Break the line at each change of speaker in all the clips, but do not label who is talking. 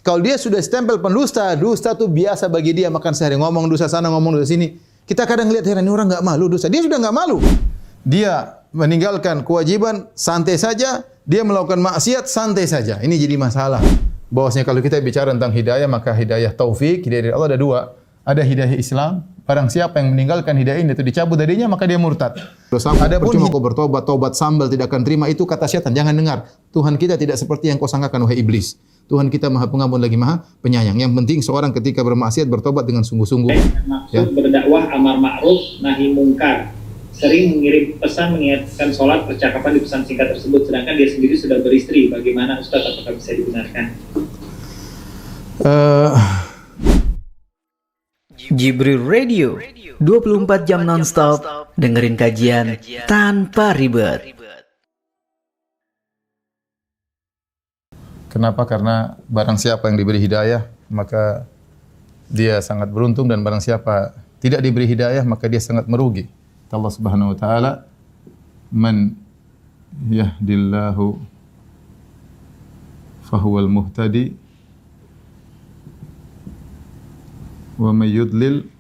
Kalau dia sudah stempel pendusta, dusta itu biasa bagi dia, makan sehari ngomong dusta sana, ngomong dusta sini. Kita kadang lihat heran, ini orang enggak malu dusta. Dia sudah enggak malu. Dia meninggalkan kewajiban santai saja, dia melakukan maksiat santai saja. Ini jadi masalah. Bahwasanya kalau kita bicara tentang hidayah, maka hidayah taufik, hidayah dari Allah ada dua. Ada hidayah Islam, barang siapa yang meninggalkan hidayah ini itu dicabut darinya, maka dia murtad. Adapun percuma kau bertobat, tobat sambal tidak akan terima, itu kata syaitan. Jangan dengar. Tuhan kita tidak seperti yang kau sangkakan wahai iblis. Tuhan kita Maha Pengampun lagi Maha Penyayang. Yang penting seorang ketika bermaksiat bertobat dengan sungguh-sungguh.
Maksud berdakwah amar ma'ruf nahi mungkar. Sering mengirim pesan mengingatkan sholat percakapan di pesan singkat tersebut, sedangkan dia sendiri sudah beristri. Bagaimana Ustaz, apakah bisa dibenarkan?
Jibril Radio 24 jam nonstop dengerin kajian tanpa ribet.
Kenapa? Karena barang siapa yang diberi hidayah, maka dia sangat beruntung, dan barang siapa tidak diberi hidayah, maka dia sangat merugi. Allah Subhanahu wa taala, man yahdillahu fahuwal muhtadi wa may yudlil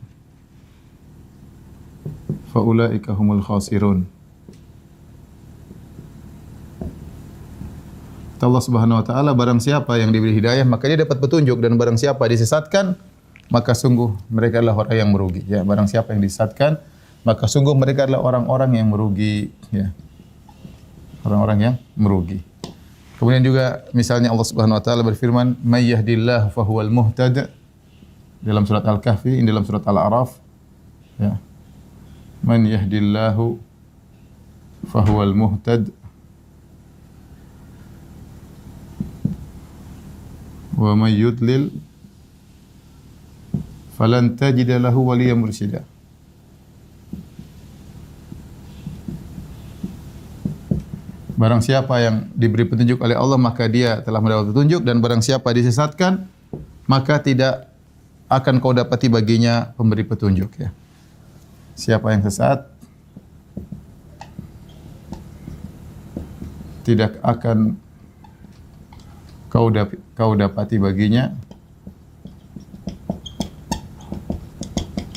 faulaika humul khasirun. Allah Subhanahu wa taala, barang siapa yang diberi hidayah maka dia dapat petunjuk, dan barang siapa disesatkan maka sungguh mereka adalah orang yang merugi. Ya, barang siapa yang disesatkan maka sungguh mereka adalah orang-orang yang merugi, ya. Orang-orang yang merugi. Kemudian juga misalnya Allah Subhanahu wa taala berfirman, "May yahdillahu fahuwal muhtad." Dalam surat Al-Kahfi, ini dalam surat Al-A'raf, ya. Man yahdillahu fahuwal muhtad wa may yudlil falan tajida lahu waliyyan mursyida. Barang siapa yang diberi petunjuk oleh Allah, maka dia telah mendapat petunjuk, dan barang siapa disesatkan, maka tidak akan kau dapati baginya pemberi petunjuk, ya. Siapa yang sesat tidak akan kau dapati baginya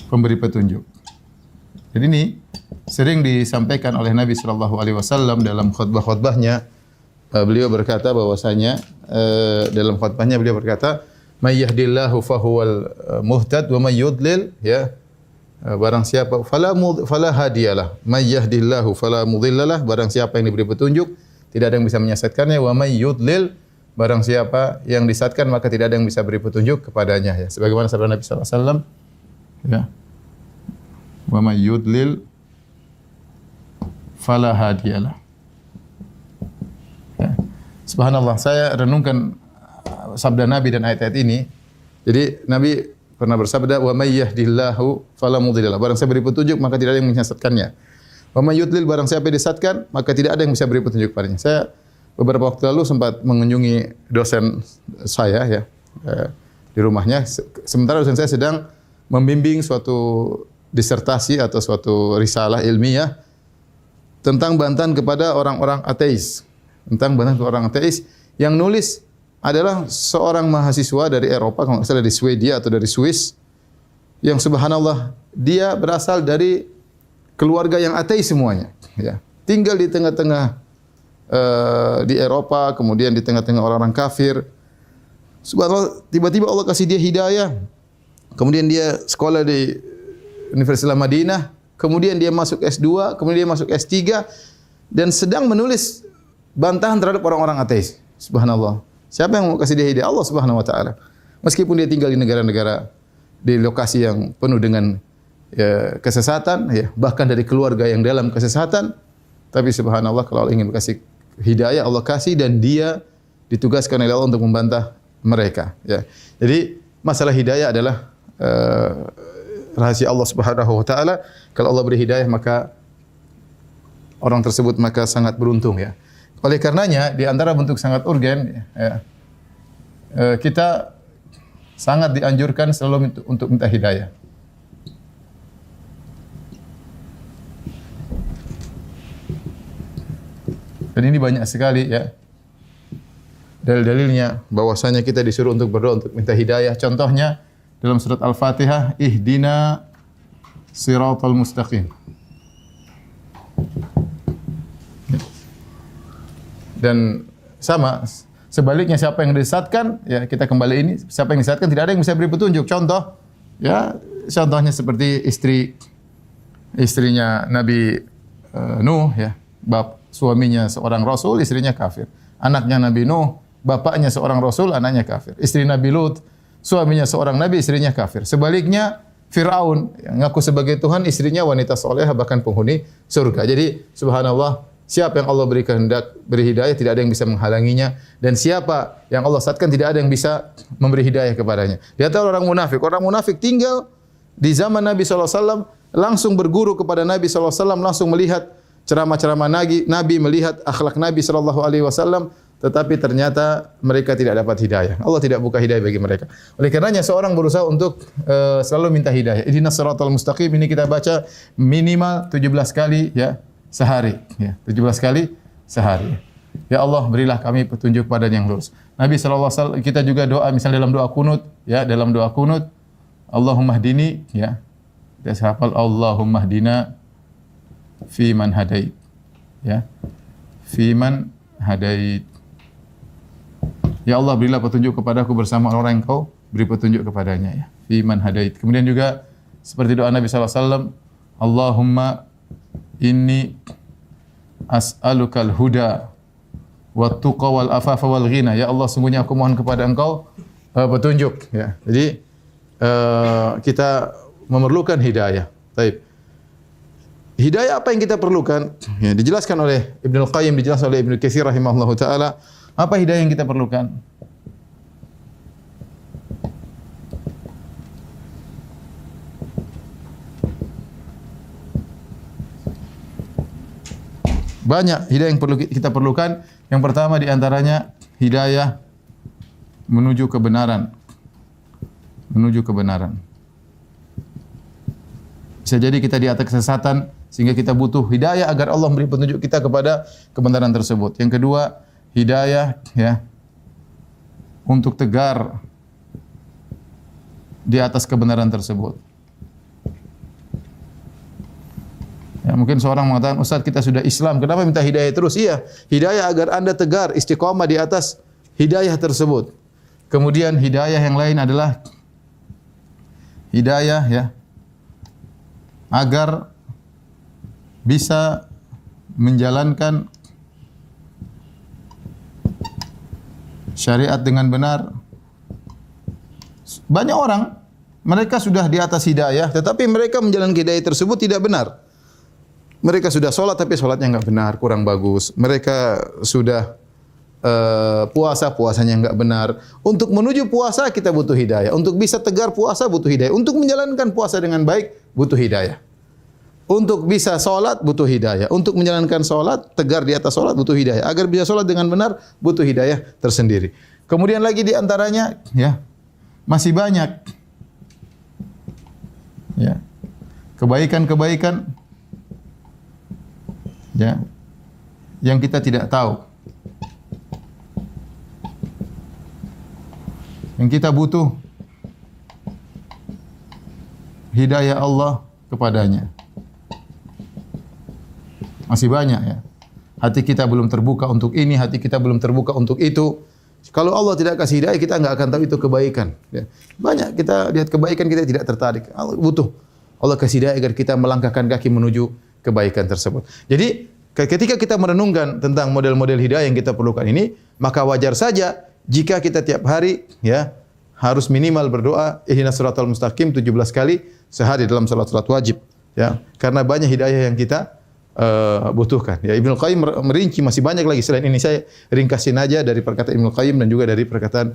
pemberi petunjuk. Jadi ini sering disampaikan oleh Nabi sallallahu alaihi wasallam dalam khutbah-khutbahnya. Beliau berkata bahwasanya dalam khutbahnya beliau berkata, "May yahdillahu fahuwal muhtad wa may yudlil," ya. Barang siapa fala hadiyalah. May yahdillahu fala mudhillalah. Barang siapa yang diberi petunjuk, tidak ada yang bisa menyesatkannya. Wa may yudlil, barang siapa yang disesatkan maka tidak ada yang bisa beri petunjuk kepadanya, ya. Sebagaimana sabda Nabi sallallahu alaihi wasallam, ya. Wa may yudlil fala hadiyalah. Ya. Subhanallah, saya renungkan sabda Nabi dan ayat-ayat ini. Jadi Nabi pernah bersabda, "Wa may yahdihillahu fala mudhillalah." Barang siapa beri petunjuk maka tidak ada yang menyesatkannya. Wa may yudlil, barang siapa disesatkan maka tidak ada yang bisa beri petunjuk kepadanya. Saya beberapa waktu lalu sempat mengunjungi dosen saya, ya, di rumahnya. Sementara dosen saya sedang membimbing suatu disertasi atau suatu risalah ilmiah tentang bantahan kepada orang-orang ateis. Tentang bantahan kepada orang ateis, yang nulis adalah seorang mahasiswa dari Eropa, kalau nggak salah dari Swedia atau dari Swiss, yang subhanallah dia berasal dari keluarga yang ateis semuanya, ya. Tinggal di tengah-tengah di Eropa, kemudian di tengah-tengah orang-orang kafir. Subhanallah, tiba-tiba Allah kasih dia hidayah. Kemudian dia sekolah di Universitas Madinah, kemudian dia masuk S2, kemudian dia masuk S3, dan sedang menulis bantahan terhadap orang-orang ateis. Subhanallah. Siapa yang mau kasih dia hidayah? Allah Subhanahu wa taala. Meskipun dia tinggal di negara-negara, di lokasi yang penuh dengan, ya, kesesatan, ya, bahkan dari keluarga yang dalam kesesatan, tapi subhanallah kalau Allah ingin kasih hidayah, Allah kasih, dan dia ditugaskan oleh Allah untuk membantah mereka, ya. Jadi masalah hidayah adalah rahasia Allah Subhanahu wa taala. Kalau Allah beri hidayah maka orang tersebut maka sangat beruntung, ya. Oleh karenanya di antara bentuk sangat urgen, ya, kita sangat dianjurkan selalu untuk minta hidayah. Dan ini banyak sekali, ya. dalil-dalilnya bahwasanya kita disuruh untuk berdoa untuk minta hidayah. Contohnya dalam surat Al-Fatihah, ihdina siratal mustaqim. Dan sama sebaliknya, siapa yang disesatkan, ya kita kembali ini, siapa yang disesatkan tidak ada yang bisa beri petunjuk. Contoh, ya contohnya seperti istrinya Nabi Nuh, ya, suaminya seorang rasul, istrinya kafir. Anaknya Nabi Nuh, bapaknya seorang rasul, anaknya kafir. Istri Nabi Lut, suaminya seorang nabi, istrinya kafir. Sebaliknya Fir'aun yang ngaku sebagai Tuhan, istrinya wanita solehah bahkan penghuni surga. Jadi subhanallah, siapa yang Allah beri kehendak beri hidayah, tidak ada yang bisa menghalanginya, dan siapa yang Allah sesatkan tidak ada yang bisa memberi hidayah kepadanya. Di antara orang munafik tinggal di zaman Nabi SAW, langsung berguru kepada Nabi SAW, langsung melihat ceramah-ceramah Nabi, melihat akhlak Nabi SAW, tetapi ternyata mereka tidak dapat hidayah. Allah tidak buka hidayah bagi mereka. Oleh karenanya seorang berusaha untuk selalu minta hidayah. Ihdinas siratal mustaqim, ini kita baca minimal 17 kali ya sehari, ya, 17 kali sehari. Ya Allah, berilah kami petunjuk pada yang lurus. Nabi SAW, kita juga doa misalnya dalam doa kunut, ya, dalam doa kunut, Allahumma hdini, ya. Kita hafal Allahumma hdina fi man hadait, ya. Fi man hadait. Ya Allah, berilah petunjuk kepadaku bersama orang yang Kau beri petunjuk kepadanya, ya. Fi man hadait. Kemudian juga seperti doa Nabi SAW, Allahumma inni as'alukal huda wat tuqa wal afafa wal ghina. Ya Allah, sungguhnya aku mohon kepada Engkau petunjuk, ya. Jadi kita memerlukan hidayah. Baik. Hidayah apa yang kita perlukan? Ya, dijelaskan oleh Ibnu Qayyim, dijelaskan oleh Ibnu Katsir rahimahullahu taala. Apa hidayah yang kita perlukan? Banyak hidayah yang perlu kita perlukan. Yang pertama di antaranya hidayah menuju kebenaran. Menuju kebenaran. Bisa jadi kita di atas kesesatan sehingga kita butuh hidayah agar Allah memberi petunjuk kita kepada kebenaran tersebut. Yang kedua, hidayah ya untuk tegar di atas kebenaran tersebut. Ya, mungkin seorang mengatakan, Ustaz, kita sudah Islam, kenapa minta hidayah terus? Iya, hidayah agar Anda tegar, istiqomah di atas hidayah tersebut. Kemudian hidayah yang lain adalah hidayah ya agar bisa menjalankan syariat dengan benar. Banyak orang mereka sudah di atas hidayah, tetapi mereka menjalankan hidayah tersebut tidak benar. Mereka sudah sholat tapi sholatnya enggak benar, kurang bagus. Mereka sudah puasanya enggak benar. Untuk menuju puasa kita butuh hidayah. Untuk bisa tegar puasa butuh hidayah. Untuk menjalankan puasa dengan baik butuh hidayah. Untuk bisa sholat butuh hidayah. Untuk menjalankan sholat, tegar di atas sholat butuh hidayah. Agar bisa sholat dengan benar butuh hidayah tersendiri. Kemudian lagi di antaranya ya masih banyak ya kebaikan-kebaikan ya yang kita tidak tahu, yang kita butuh hidayah Allah kepadanya. Masih banyak ya. Hati kita belum terbuka untuk ini, hati kita belum terbuka untuk itu. Kalau Allah tidak kasih hidayah, kita enggak akan tahu itu kebaikan. Ya. Banyak kita lihat kebaikan, kita tidak tertarik. Allah butuh Allah kasih hidayah agar kita melangkahkan kaki menuju kebaikan tersebut. Jadi ketika kita merenungkan tentang model-model hidayah yang kita perlukan ini, maka wajar saja jika kita tiap hari ya harus minimal berdoa ihdinas siratal mustaqim 17 kali sehari dalam salat-salat wajib ya. Karena banyak hidayah yang kita butuhkan. Ya, Ibnu Qayyim merinci masih banyak lagi. Selain ini saya ringkasin aja dari perkataan Ibnu Qayyim dan juga dari perkataan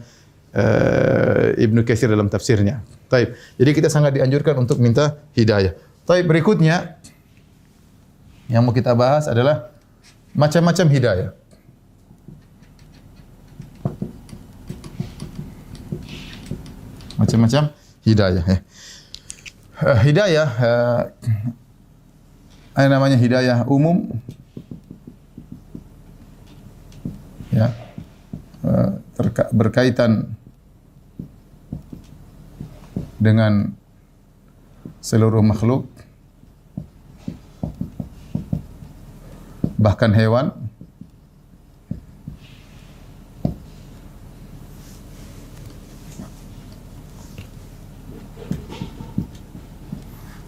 Ibnu Katsir dalam tafsirnya. Baik. Jadi kita sangat dianjurkan untuk minta hidayah. Baik, berikutnya yang mau kita bahas adalah macam-macam hidayah. Macam-macam hidayah ya. Hidayah ada namanya hidayah umum ya. berkaitan dengan seluruh makhluk, bahkan hewan.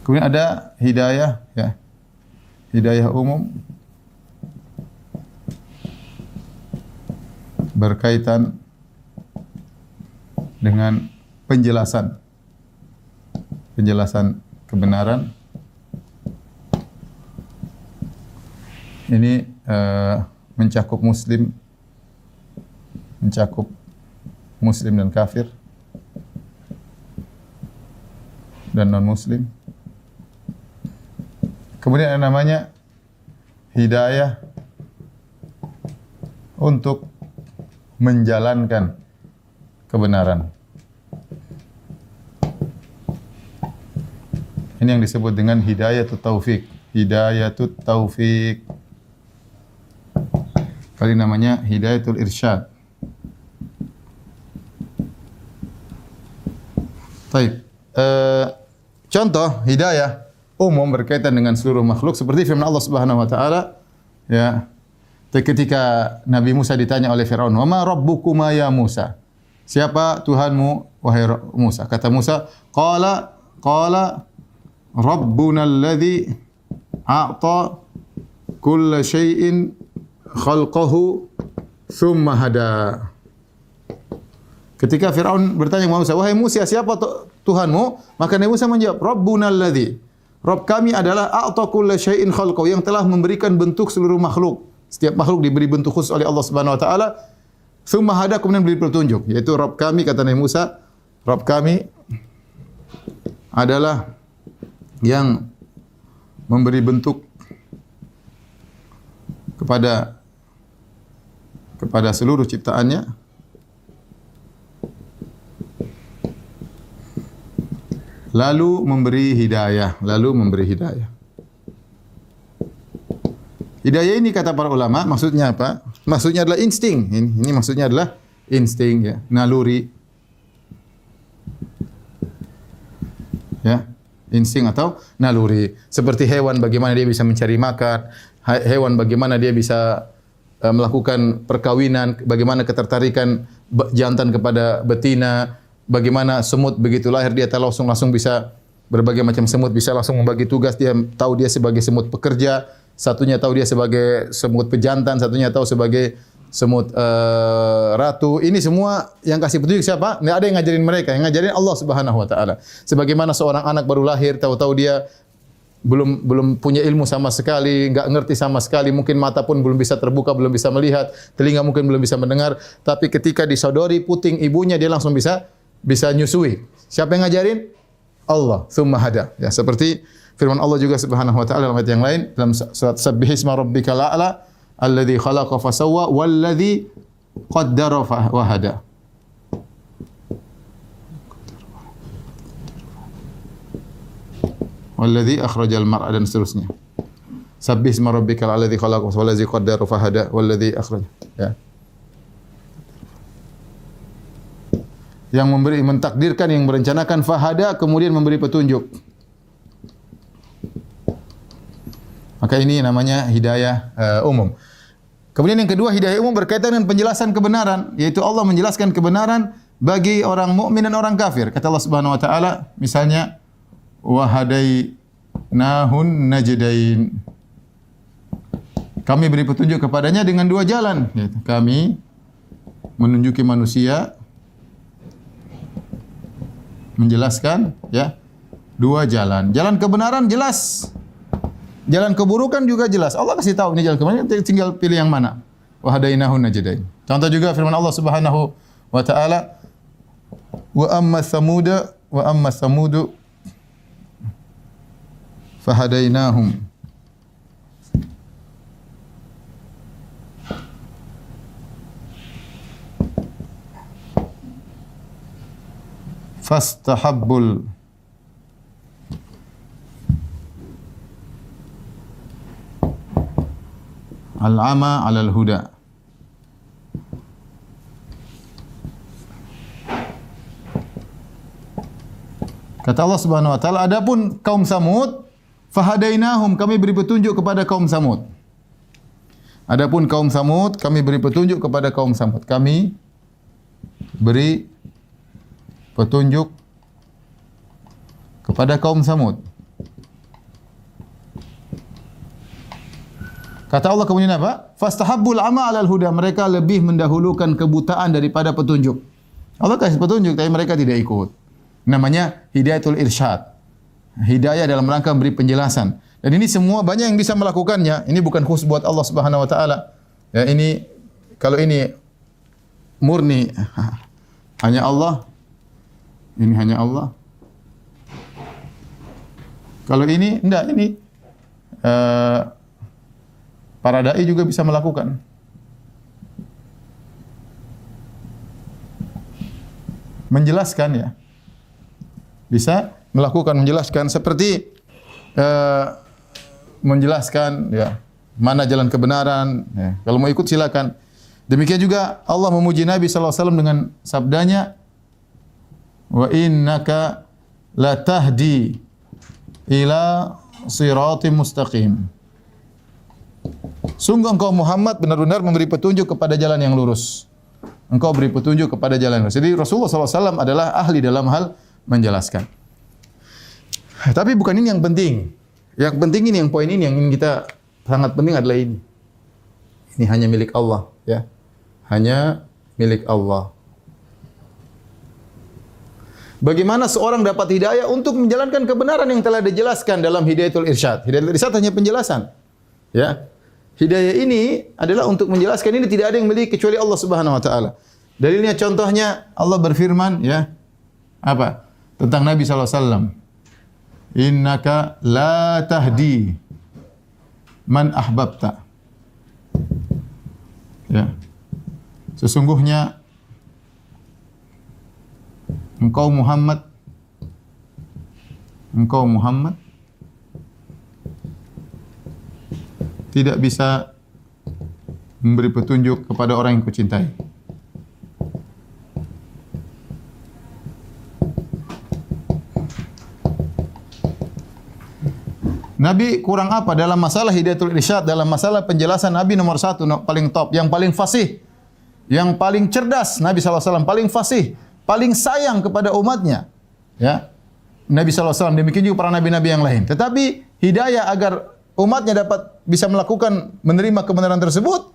Kemudian ada hidayah, ya, hidayah umum berkaitan dengan penjelasan kebenaran. Ini mencakup muslim dan kafir dan non muslim. Kemudian ada namanya hidayah untuk menjalankan kebenaran. Ini yang disebut dengan hidayatut taufik. Hidayatut taufik. Kali namanya hidayatul irsyad. Baik. Contoh hidayah umum berkaitan dengan seluruh makhluk seperti firman Allah Subhanahu wa taala, ya. Ketika Nabi Musa ditanya oleh Firaun, "Wa ma rabbukuma ya Musa?" Siapa Tuhanmu wahai Musa? Kata Musa, qala rabbuna alladhi a'ta kulla syai'in khalqahu thumma hada. Ketika Firaun bertanya kepada Musa, "Wahai Musa, siapa Tuhanmu?" Maka Nabi Musa menjawab, "Rabbuna alladhi." Rabb kami adalah a'ta kulla syai'in khalqahu, yang telah memberikan bentuk seluruh makhluk. Setiap makhluk diberi bentuk khusus oleh Allah Subhanahu wa taala. Tsumma hada, kemudian beri petunjuk, yaitu Rabb kami, kata Nabi Musa, Rabb kami adalah yang memberi bentuk kepada seluruh ciptaannya, lalu memberi hidayah. Hidayah ini kata para ulama maksudnya apa? Maksudnya adalah insting. Ini maksudnya adalah insting, ya, naluri. Ya, insting atau naluri. Seperti hewan bagaimana dia bisa mencari makan, hewan bagaimana dia bisa melakukan perkawinan, bagaimana ketertarikan jantan kepada betina, bagaimana semut begitu lahir dia langsung bisa berbagai macam semut, bisa langsung membagi tugas. Dia tahu dia sebagai semut pekerja, satunya tahu dia sebagai semut pejantan, satunya tahu sebagai semut ratu. Ini semua yang kasih petunjuk siapa? Nggak ada yang ngajarin mereka, yang ngajarin Allah Subhanahu wa taala. Sebagaimana seorang anak baru lahir, tahu-tahu dia belum punya ilmu sama sekali, enggak ngerti sama sekali, mungkin mata pun belum bisa terbuka, belum bisa melihat, telinga mungkin belum bisa mendengar, tapi ketika disodori puting ibunya dia langsung bisa nyusui. Siapa yang ngajarin? Allah, tsumma hada. Ya, seperti firman Allah juga Subhanahu wa taala dalam ayat yang lain dalam surat Sabbihisma rabbikal a'la alladzi khalaqa fasawwa walladzi qaddara wa hada. Walladzi akhrajal mar'a, dan seterusnya. Sabbihisma rabbikal alladzi khalaqa walladzi qaddara fa hada walladzi akhraj. Ya. Yang mentakdirkan, yang merencanakan, fahada, kemudian memberi petunjuk. Maka ini namanya hidayah umum. Kemudian yang kedua, hidayah umum berkaitan dengan penjelasan kebenaran, yaitu Allah menjelaskan kebenaran bagi orang mukmin dan orang kafir. Kata Allah Subhanahu wa taala, misalnya wa hadainahun najdain. Kami beri petunjuk kepadanya dengan dua jalan, yaitu kami menunjuki manusia, menjelaskan, ya, dua jalan. Jalan kebenaran jelas, jalan keburukan juga jelas. Allah kasih tahu ini jalan kebenaran, tinggal pilih yang mana. Wa hadainahun najdain. Contoh juga firman Allah Subhanahu wa taala, wa amma samudu fahadainahum fastahabbul al-ama 'alal huda. Kata Allah Subhanahu wa taala, adapun kaum Samud, fahadainahum, kami beri petunjuk kepada kaum Samud. Adapun kaum Samud, kami beri petunjuk kepada kaum Samud. Kami beri petunjuk kepada kaum Samud. Kata Allah kemudian apa? Fastahabbul ama 'alal huda. Mereka lebih mendahulukan kebutaan daripada petunjuk. Allah kasih petunjuk tapi mereka tidak ikut. Namanya hidayatul irsyad. Hidayah dalam rangka memberi penjelasan. Dan ini semua banyak yang bisa melakukannya. Ini bukan khusus buat Allah Subhanahu wa taala. Ya, ini kalau ini murni hanya Allah. Ini hanya Allah. Kalau ini enggak, ini para dai juga bisa melakukan. Menjelaskan ya. Bisa melakukan menjelaskan seperti menjelaskan ya mana jalan kebenaran ya. Kalau mau ikut silakan. Demikian juga Allah memuji Nabi sallallahu alaihi wasallam dengan sabdanya wa innaka la tahdi ila siratim mustaqim. Sungguh engkau Muhammad benar-benar memberi petunjuk kepada jalan yang lurus. Engkau beri petunjuk kepada jalan yang lurus. Jadi Rasulullah sallallahu alaihi wasallam adalah ahli dalam hal menjelaskan. Tapi bukan ini yang penting. Yang penting ini, yang poin ini yang ingin kita sangat penting adalah ini. Ini hanya milik Allah, ya. Hanya milik Allah. Bagaimana seorang dapat hidayah untuk menjalankan kebenaran yang telah dijelaskan dalam Hidayatul Irsyad. Hidayatul Irsyad hanya penjelasan. Ya. Hidayah ini adalah untuk menjelaskan, ini tidak ada yang miliki kecuali Allah Subhanahu wa taala. Dalilnya contohnya Allah berfirman ya. Apa? Tentang Nabi sallallahu alaihi wasallam. Innaka la tahdi man ahbabta. Ya. Sesungguhnya engkau Muhammad tidak bisa memberi petunjuk kepada orang yang kau cintai. Nabi kurang apa dalam masalah hidayatul irsyad, dalam masalah penjelasan Nabi nomor 1, paling top, yang paling fasih, yang paling cerdas. Nabi SAW paling fasih, paling sayang kepada umatnya. Ya. Nabi SAW, demikian juga para nabi-nabi yang lain. Tetapi hidayah agar umatnya dapat bisa melakukan, menerima kebenaran tersebut,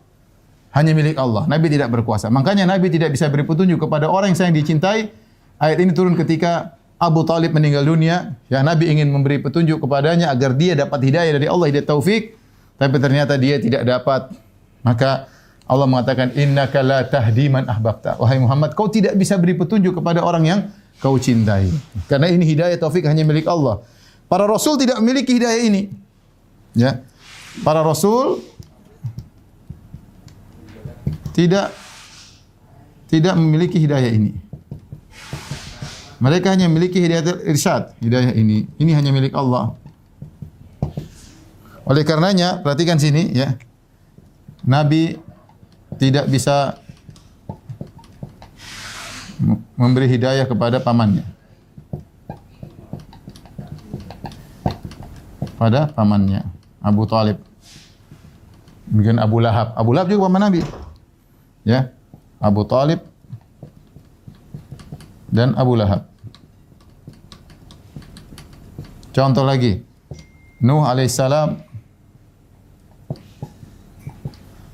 hanya milik Allah. Nabi tidak berkuasa. Makanya Nabi tidak bisa beri petunjuk kepada orang yang sayang dicintai. Ayat ini turun ketika Abu Talib meninggal dunia, ya Nabi ingin memberi petunjuk kepadanya agar dia dapat hidayah dari Allah, hidayah taufik, tapi ternyata dia tidak dapat. Maka Allah mengatakan innaka la tahdi man ahbabta. Wahai Muhammad, kau tidak bisa beri petunjuk kepada orang yang kau cintai. Karena ini hidayah taufik hanya milik Allah. Para rasul tidak memiliki hidayah ini. Ya. Para rasul tidak memiliki hidayah ini. Mereka hanya memiliki hidayah irsyad, hidayah ini. Ini hanya milik Allah. Oleh karenanya, perhatikan sini ya. Nabi tidak bisa memberi hidayah kepada pamannya. Pada pamannya, Abu Talib. Demikian Abu Lahab. Abu Lahab juga paman Nabi. Ya. Abu Talib dan Abu Lahab. Contoh lagi, Nuh alaihissalam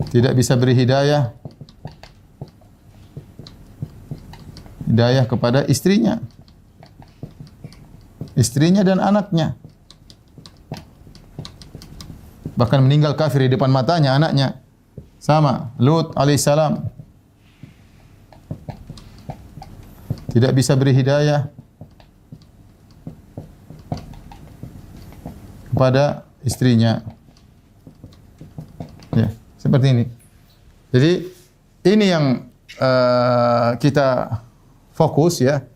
tidak bisa beri hidayah kepada istrinya dan anaknya. Bahkan meninggal kafir di depan matanya anaknya. Sama, Lut alaihissalam tidak bisa beri hidayah kepada istrinya. Ya, seperti ini. Jadi ini yang kita fokus ya.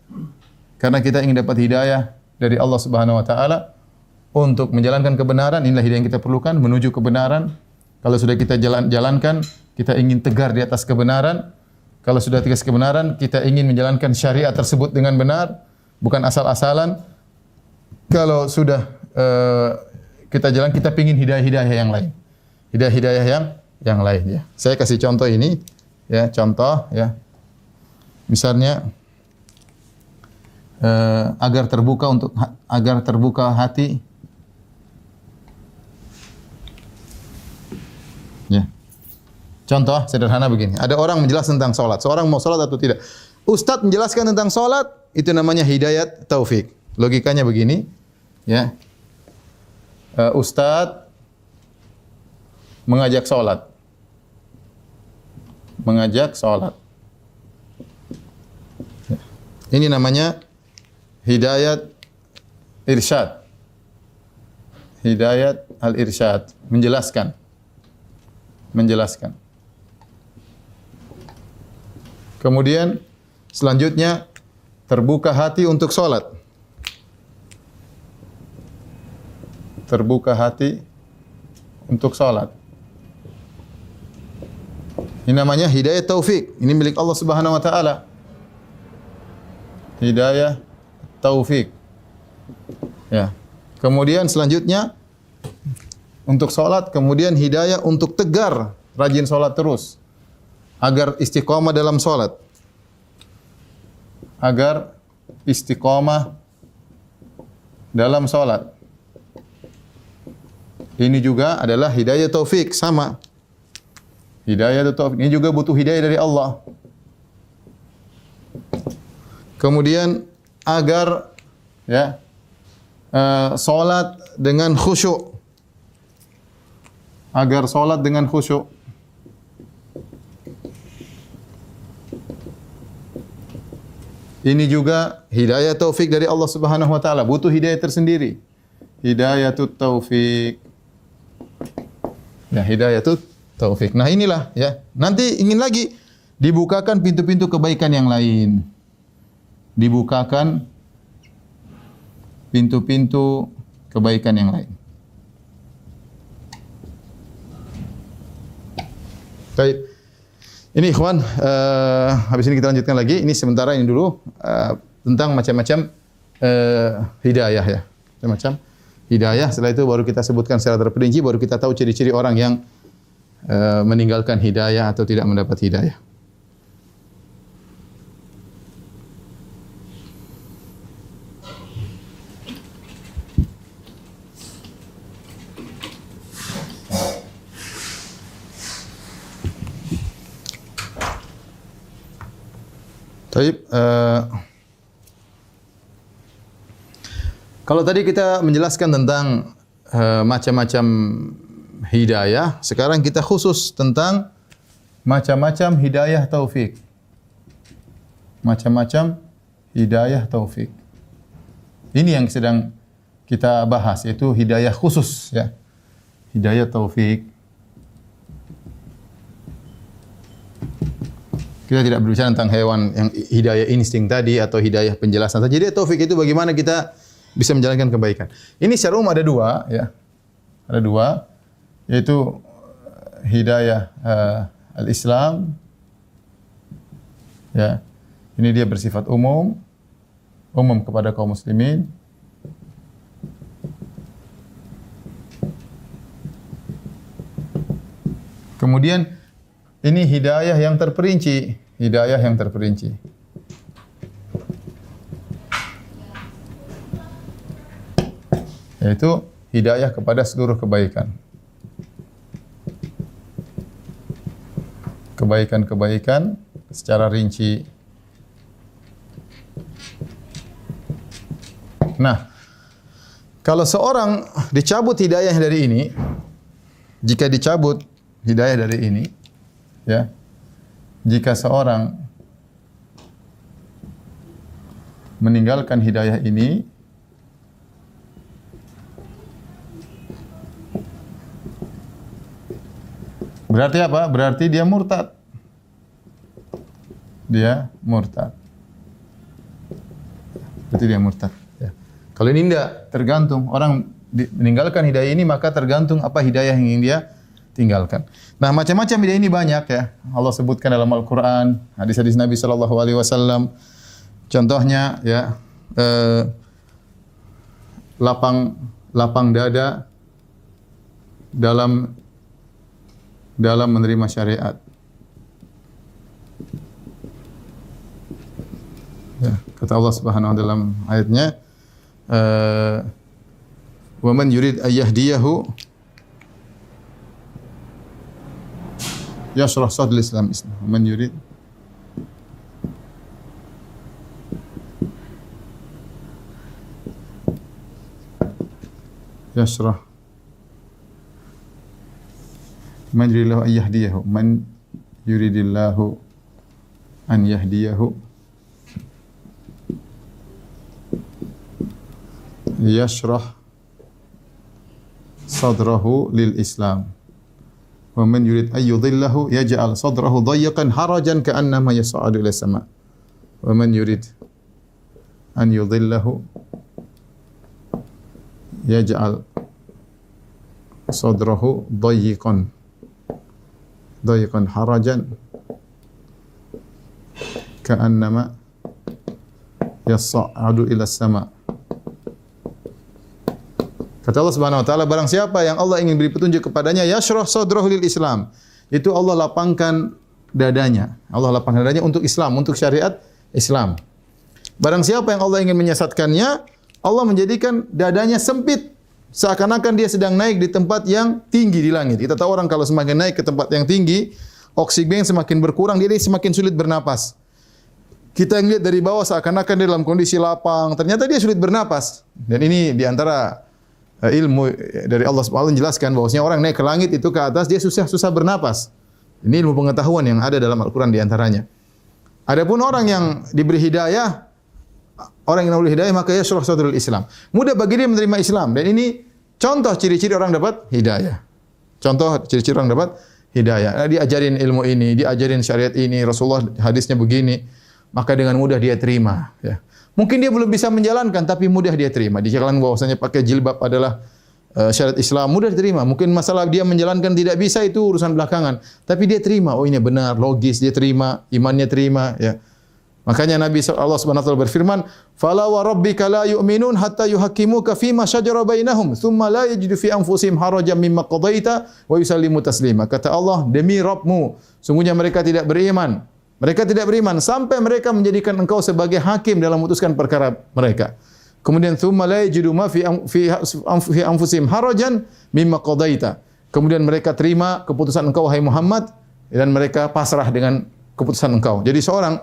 Karena kita ingin dapat hidayah dari Allah Subhanahu wa taala untuk menjalankan kebenaran. Inilah hidayah yang kita perlukan menuju kebenaran. Kalau sudah kita jalankan, kita ingin tegar di atas kebenaran. Kalau sudah tegas kebenaran, kita ingin menjalankan syariat tersebut dengan benar, bukan asal-asalan. kalau sudah kita jalan, kita pingin hidayah-hidayah yang lain. Hidayah-hidayah yang lain ya. Saya kasih contoh ini ya, contoh ya. Misalnya agar terbuka hati ya. Contoh sederhana begini. Ada orang menjelaskan tentang salat. Seorang mau salat atau tidak. Ustadz menjelaskan tentang salat, itu namanya hidayat taufik. Logikanya begini, ya. Ustadz mengajak salat. Mengajak salat. Ya. Ini namanya hidayat irsyad. Hidayat al-irsyad, menjelaskan. Menjelaskan. Kemudian selanjutnya terbuka hati untuk sholat. Terbuka hati untuk sholat. Ini namanya hidayah taufik. Ini milik Allah Subhanahu wa taala. Hidayah taufik. Ya. Kemudian selanjutnya untuk sholat, kemudian hidayah untuk tegar, rajin sholat terus. Agar istiqomah dalam sholat. Agar istiqomah dalam sholat. Ini juga adalah hidayah taufik, sama. Hidayah taufik. Ini juga butuh hidayah dari Allah. Kemudian agar ya sholat dengan khusyuk. Agar sholat dengan khusyuk. Ini juga hidayah taufik dari Allah Subhanahu wa taala, butuh hidayah tersendiri. Hidayatut taufik. Ya, hidayatut taufik. Nah, inilah ya. Nanti ingin lagi dibukakan pintu-pintu kebaikan yang lain. Dibukakan pintu-pintu kebaikan yang lain. Baik. Ini ikhwan, habis ini kita lanjutkan lagi. Ini sementara ini dulu tentang macam-macam hidayah ya. Macam hidayah. Setelah itu baru kita sebutkan secara terperinci, baru kita tahu ciri-ciri orang yang meninggalkan hidayah atau tidak mendapat hidayah. Baik, kalau tadi kita menjelaskan tentang macam-macam hidayah, sekarang kita khusus tentang macam-macam hidayah taufik. Macam-macam hidayah taufik. Ini yang sedang kita bahas, yaitu hidayah khusus ya. Hidayah taufik. Kita tidak berbicara tentang hewan yang hidayah insting tadi atau hidayah penjelasan. Jadi taufik itu bagaimana kita bisa menjalankan kebaikan. Ini secara umum ada dua, ya. Ada dua, yaitu hidayah al-Islam. Ya. Ini dia bersifat umum kepada kaum muslimin. Kemudian ini hidayah yang terperinci, hidayah yang terperinci. Yaitu hidayah kepada seluruh kebaikan. Kebaikan-kebaikan secara rinci. Nah, kalau seorang dicabut hidayah dari ini, jika dicabut hidayah dari ini, ya, jika seorang meninggalkan hidayah ini, berarti apa? Berarti dia murtad. Dia murtad. Berarti dia murtad. Ya. Kalau ini tidak, tergantung. Orang meninggalkan hidayah ini, maka tergantung apa hidayah yang ingin dia tinggalkan. Nah, macam-macam hidayah ini banyak ya. Allah sebutkan dalam Al-Quran, hadis-hadis Nabi SAW. Contohnya ya, lapang dada dalam menerima syariat. Ya, kata Allah Subhanahu wa taala dalam ayatnya, wa man yurid ayyahdiyahu yashrah sadril Islam. Wa man yurid yashrah man yuridillahu an yahdiyahu man yuridillahu an yahdiyahu yashrah sadrahu lil Islam wa man yurid ay yudhillahu yaj'al sadrahu dayyqan harajan ka'annama yas'adu ila sama wa man yurid an yudhillahu yaj'al sadrahu dayyqan harajan ka'annama yas'adu ila sama. Kata Allah Subhanahu wa taala, barang siapa yang Allah ingin beri petunjuk kepadanya, yashrah sadrahu lil Islam. Itu Allah lapangkan dadanya. Allah lapangkan dadanya untuk Islam, untuk syariat Islam. Barang siapa yang Allah ingin menyesatkannya, Allah menjadikan dadanya sempit, seakan-akan dia sedang naik di tempat yang tinggi di langit. Kita tahu orang kalau semakin naik ke tempat yang tinggi, oksigen semakin berkurang, dia semakin sulit bernapas. Kita lihat dari bawah seakan-akan dia dalam kondisi lapang, ternyata dia sulit bernapas. Dan ini di antara ilmu dari Allah Subhanahu wa taala menjelaskan bahwasanya orang naik ke langit itu ke atas dia susah bernapas. Ini ilmu pengetahuan yang ada dalam Al-Qur'an di antaranya. Adapun orang yang diberi hidayah, orang yang diberi hidayah maka yashrah sadrul Islam. Mudah bagi dia menerima Islam dan ini contoh ciri-ciri orang dapat hidayah. Contoh ciri-ciri orang dapat hidayah. Diajarin ilmu ini, diajarin syariat ini, Rasulullah hadisnya begini, maka dengan mudah dia terima, ya. Mungkin dia belum bisa menjalankan, tapi mudah dia terima. Dijalankan bahwasanya pakai jilbab adalah syariat Islam, mudah diterima. Mungkin masalah dia menjalankan tidak bisa, itu urusan belakangan. Tapi dia terima, oh ini benar, logis, dia terima, imannya terima. Ya. Makanya Nabi Allah Subhanahu wa taala berfirman, "Fala wa rabbika la yu'minun hatta yuhaqqimuka fima shajara bainahum, thumma la yajidu fi anfusihim harajan mimma qadaita wa yusallimu taslima." Kata Allah, demi Rabbmu, sungguhnya mereka tidak beriman. Mereka tidak beriman sampai mereka menjadikan engkau sebagai hakim dalam memutuskan perkara mereka. Kemudian thumma la yajidu ma fi anfusihim harajan mimma qadaita. Kemudian mereka terima keputusan engkau wahai Muhammad dan mereka pasrah dengan keputusan engkau. Jadi seorang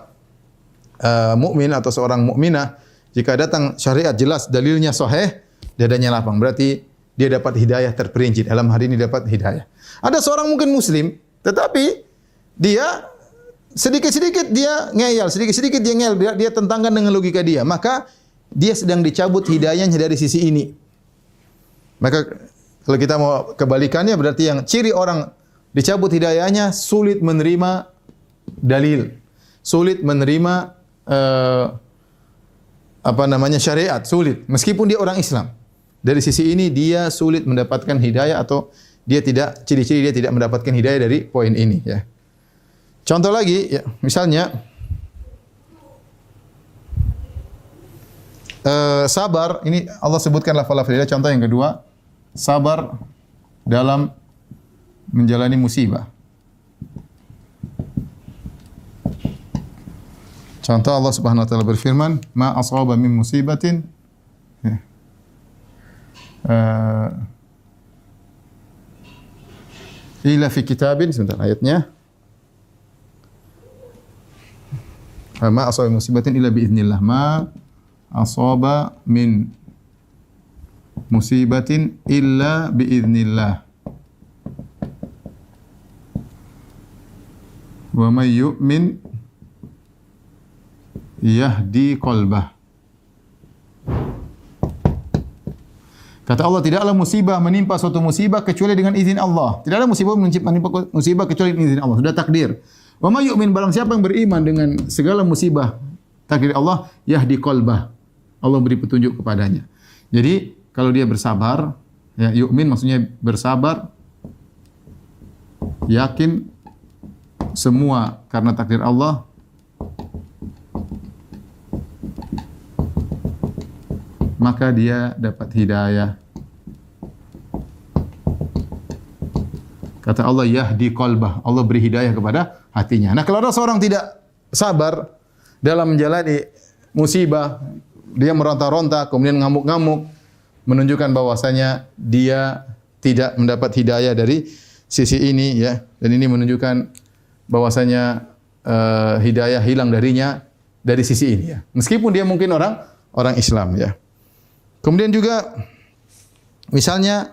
mukmin atau seorang mukminah jika datang syariat jelas dalilnya sahih, dadanya lapang. Berarti dia dapat hidayah terperinci. Dalam hari ini dapat hidayah. Ada seorang mungkin muslim tetapi dia sedikit-sedikit dia ngeyel, sedikit-sedikit dia ngeyel, dia tentangkan dengan logika dia. Maka dia sedang dicabut hidayahnya dari sisi ini. Maka kalau kita mau kebalikannya berarti yang ciri orang dicabut hidayahnya sulit menerima dalil, sulit menerima syariat, sulit. Meskipun dia orang Islam. Dari sisi ini dia sulit mendapatkan hidayah atau dia tidak ciri-ciri dia tidak mendapatkan hidayah dari poin ini, ya. Contoh lagi, ya, misalnya sabar, ini Allah sebutkan lafal-lafal hidayah. Contoh yang kedua, sabar dalam menjalani musibah. Contoh Allah Subhanahu wa taala berfirman, "Ma asaba min musibatin" illa fi kitabin, sebentar ayatnya. Ma asaba min musibatin illa bi idznillah. Ma asaba min musibatin illa bi idznillah. Wa may yu'min yahdi qalbah. Kata Allah, tidaklah musibah menimpa suatu musibah kecuali dengan izin Allah. Tidaklah musibah menimpa musibah kecuali dengan izin Allah. Sudah takdir. Wa may yu'min, barang siapa yang beriman dengan segala musibah takdir Allah, yahdi qalbah. Allah beri petunjuk kepadanya. Jadi, kalau dia bersabar, ya yu'min maksudnya bersabar, yakin semua karena takdir Allah, maka dia dapat hidayah. Kata Allah, yahdi qalbah. Allah beri hidayah kepada hatinya. Nah, kalau ada seorang tidak sabar dalam menjalani musibah, dia meronta-ronta, kemudian ngamuk-ngamuk, menunjukkan bahwasanya dia tidak mendapat hidayah dari sisi ini, ya. Dan ini menunjukkan bahwasanya hidayah hilang darinya dari sisi ini, ya. Meskipun dia mungkin orang Islam, ya. Kemudian juga misalnya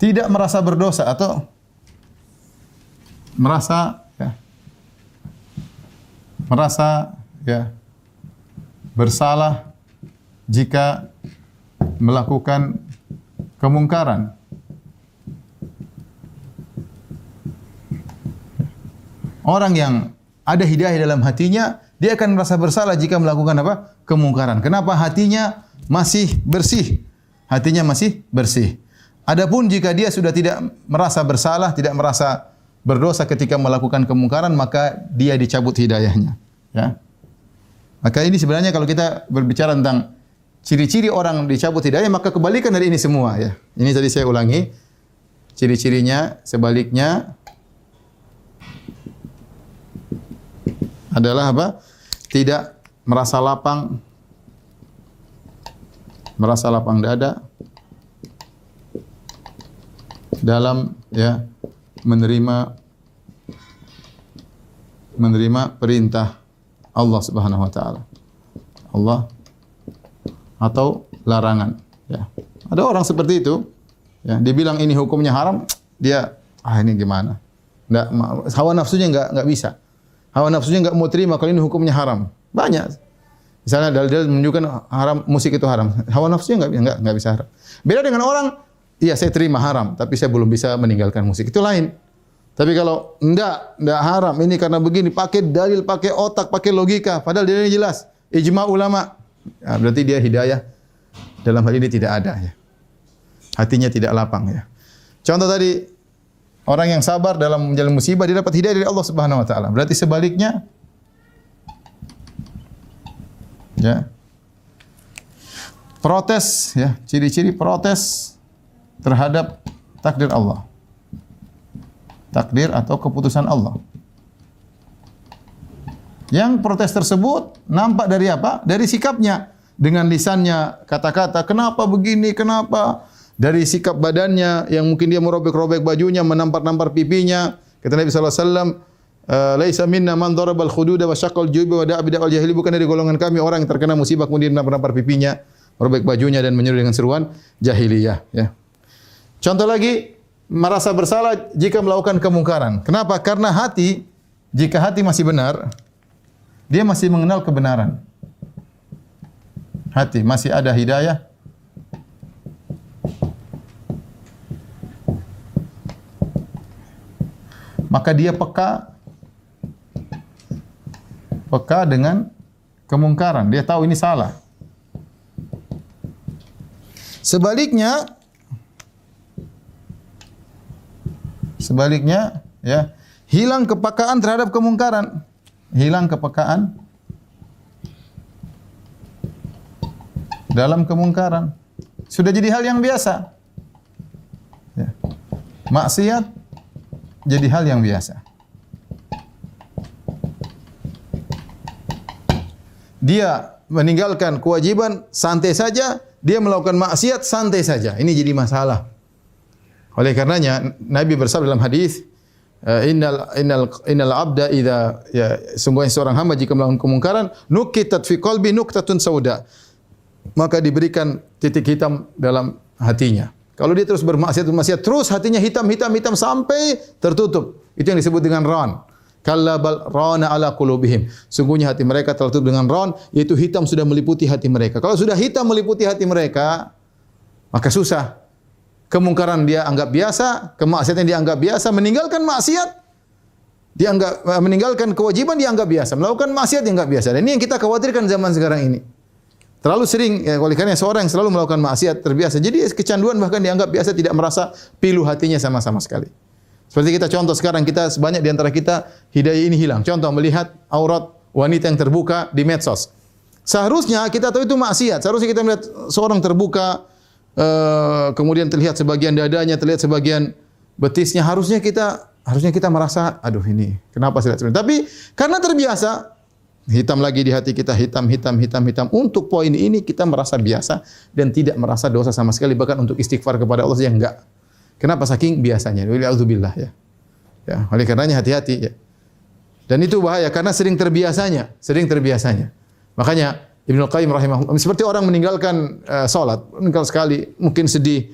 tidak merasa berdosa atau merasa bersalah jika melakukan kemungkaran. Orang yang ada hidayah dalam hatinya, dia akan merasa bersalah jika melakukan apa? Kemungkaran. Kenapa? Hatinya masih bersih. Hatinya masih bersih. Adapun jika dia sudah tidak merasa bersalah, tidak merasa berdosa ketika melakukan kemungkaran, maka dia dicabut hidayahnya, ya. Maka ini sebenarnya kalau kita berbicara tentang ciri-ciri orang dicabut hidayah, maka kebalikan dari ini semua, ya. Ini tadi saya ulangi. Ciri-cirinya sebaliknya adalah apa? Tidak merasa lapang dada dalam, ya, menerima perintah Allah Subhanahu wa taala. Allah atau larangan, ya. Ada orang seperti itu, ya, dia bilang ini hukumnya haram, dia ini gimana? Enggak, hawa nafsunya enggak bisa. Hawa nafsunya enggak mau terima kalau ini hukumnya haram. Banyak. Misalnya dalil-dalil menunjukkan haram, musik itu haram. Hawa nafsunya enggak bisa haram. Beda dengan orang, iya saya terima haram, tapi saya belum bisa meninggalkan musik. Itu lain. Tapi kalau enggak haram, ini karena begini, pakai dalil, pakai otak, pakai logika, padahal dalilnya jelas. Ijma ulama. Ya, berarti dia hidayah dalam hal ini tidak ada, ya. Hatinya tidak lapang, ya. Contoh tadi, orang yang sabar dalam menjalani musibah, dia dapat hidayah dari Allah Subhanahu wa taala. Berarti sebaliknya, ya. Protes, ya, ciri-ciri protes terhadap takdir Allah. Takdir atau keputusan Allah. Yang protes tersebut nampak dari apa? Dari sikapnya. Dengan lisannya, kata-kata, kenapa begini, kenapa? Dari sikap badannya, yang mungkin dia merobek-robek bajunya, menampar-nampar pipinya. Kata Nabi SAW, laisa minna man darabal khududa wa syaqqal juyuba wa da'a bid'al jahili. Bukan dari golongan kami orang yang terkena musibah kemudian menampar-nampar pipinya, merobek bajunya dan menyeru dengan seruan jahiliyah, ya. Contoh lagi, merasa bersalah jika melakukan kemungkaran. Kenapa? Karena hati, jika hati masih benar, dia masih mengenal kebenaran. Hati masih ada hidayah, maka dia peka dengan kemungkaran. Dia tahu ini salah. Sebaliknya, ya, hilang kepekaan terhadap kemungkaran. Hilang kepekaan dalam kemungkaran. Sudah jadi hal yang biasa. Ya. Maksiat jadi hal yang biasa. Dia meninggalkan kewajiban santai saja, dia melakukan maksiat santai saja. Ini jadi masalah. Oleh karenanya Nabi bersabda dalam hadis, innal abda idza, ya, sungguhnya seorang hamba jika melakukan kemungkaran, nukitat fi qalbi nuktatun sauda, maka diberikan titik hitam dalam hatinya. Kalau dia terus bermaksiat terus hatinya hitam sampai tertutup. Itu yang disebut dengan ran. Kalla bal rana ala qulubihim. Sungguhnya hati mereka tertutup dengan ran, yaitu hitam sudah meliputi hati mereka. Kalau sudah hitam meliputi hati mereka, maka susah. Kemungkaran dia anggap biasa, kemaksiatan dia anggap biasa, meninggalkan maksiat dia meninggalkan kewajiban dia anggap biasa, melakukan maksiat dia anggap biasa. Dan ini yang kita khawatirkan zaman sekarang ini. Terlalu sering, ya, oleh karena seorang yang selalu melakukan maksiat terbiasa. Jadi kecanduan bahkan dianggap biasa, tidak merasa pilu hatinya sama-sama sekali. Seperti kita contoh sekarang, kita sebanyak di antara kita hidayah ini hilang. Contoh melihat aurat wanita yang terbuka di medsos. Seharusnya kita tahu itu maksiat. Seharusnya kita melihat seorang terbuka, kemudian terlihat sebagian dadanya, terlihat sebagian betisnya. Harusnya kita merasa, aduh ini kenapa saya lihat seperti ini. Tapi karena terbiasa, hitam lagi di hati kita, hitam. Untuk poin ini kita merasa biasa dan tidak merasa dosa sama sekali. Bahkan untuk istighfar kepada Allah yang enggak. Kenapa? Saking biasanya. Wa'udzubillah ya. Ya, oleh karenanya hati-hati ya. Dan itu bahaya karena sering terbiasanya. Makanya Ibnu Qayyim rahimahullah, seperti orang meninggalkan salat, meninggal sekali, mungkin sedih,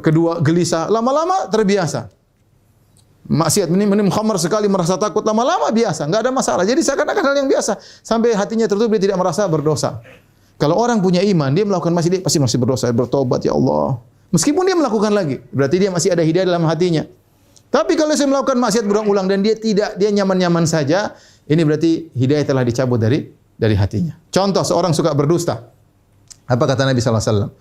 kedua gelisah, lama-lama terbiasa. Maksiat, minum khamar sekali merasa takut, lama-lama biasa, enggak ada masalah. Jadi seakan-akan hal yang biasa sampai hatinya tertutup, dia tidak merasa berdosa. Kalau orang punya iman, dia melakukan masih, dia pasti masih berdosa, bertobat ya Allah. Meskipun dia melakukan lagi, berarti dia masih ada hidayah dalam hatinya. Tapi kalau saya melakukan maksiat berulang-ulang dan dia nyaman-nyaman saja, ini berarti hidayah telah dicabut dari hatinya. Contoh, seorang suka berdusta. Apa kata Nabi sallallahu alaihi wasallam?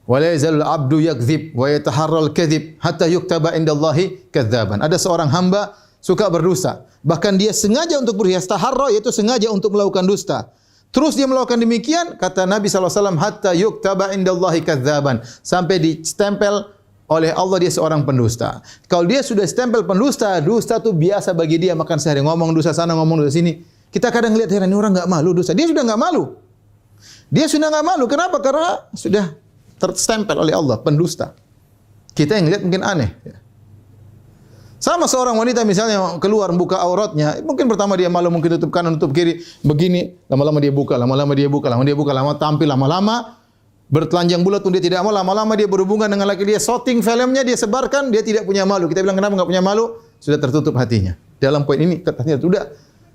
Wa la yazalul 'abdu yakdzib wa yataharral kadzib hatta yuktaba indallahi kadzaban. Ada seorang hamba suka berdusta, bahkan dia sengaja untuk berhiastaharra, yaitu sengaja untuk melakukan dusta. Terus dia melakukan demikian, kata Nabi sallallahu alaihi wasallam, hatta yuktaba indallahi kadzaban, sampai distempel oleh Allah dia seorang pendusta. Kalau dia sudah stempel pendusta, dusta itu biasa bagi dia, makan sehari ngomong dusta sana, ngomong dusta sini. Kita kadang lihat heran, ini orang enggak malu dusta. Dia sudah enggak malu. Kenapa? Karena sudah terstempel oleh Allah pendusta. Kita yang lihat mungkin aneh. Sama seorang wanita misalnya keluar buka auratnya, mungkin pertama dia malu, mungkin tutup kanan, tutup kiri, begini, lama-lama dia buka, lama tampil, lama-lama bertelanjang bulat pun dia tidak mau, lama-lama dia berhubungan dengan laki dia, shooting filmnya dia sebarkan, dia tidak punya malu. Kita bilang kenapa enggak punya malu? Sudah tertutup hatinya. Dalam poin ini katanya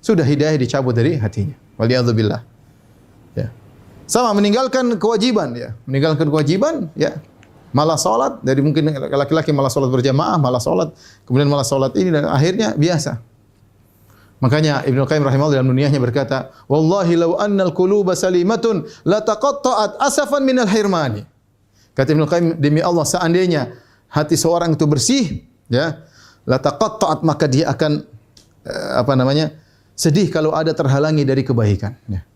sudah hidayah dicabut dari hatinya. Waliyadzubillah. Ya. Sama meninggalkan kewajiban ya. Malah salat, dari mungkin laki-laki malah salat berjamaah, malah salat, kemudian malah salat ini dan akhirnya biasa. Makanya Ibnu Qayyim rahimahullah dalam nuniyahnya berkata, "Wallahi law annal quluba salimatun la taqatta'at asafan minal hirmani." Kata Ibnu Qayyim, demi Allah seandainya hati seorang itu bersih, ya, la taqatta'at, maka dia akan sedih kalau ada terhalangi dari kebaikan, ya.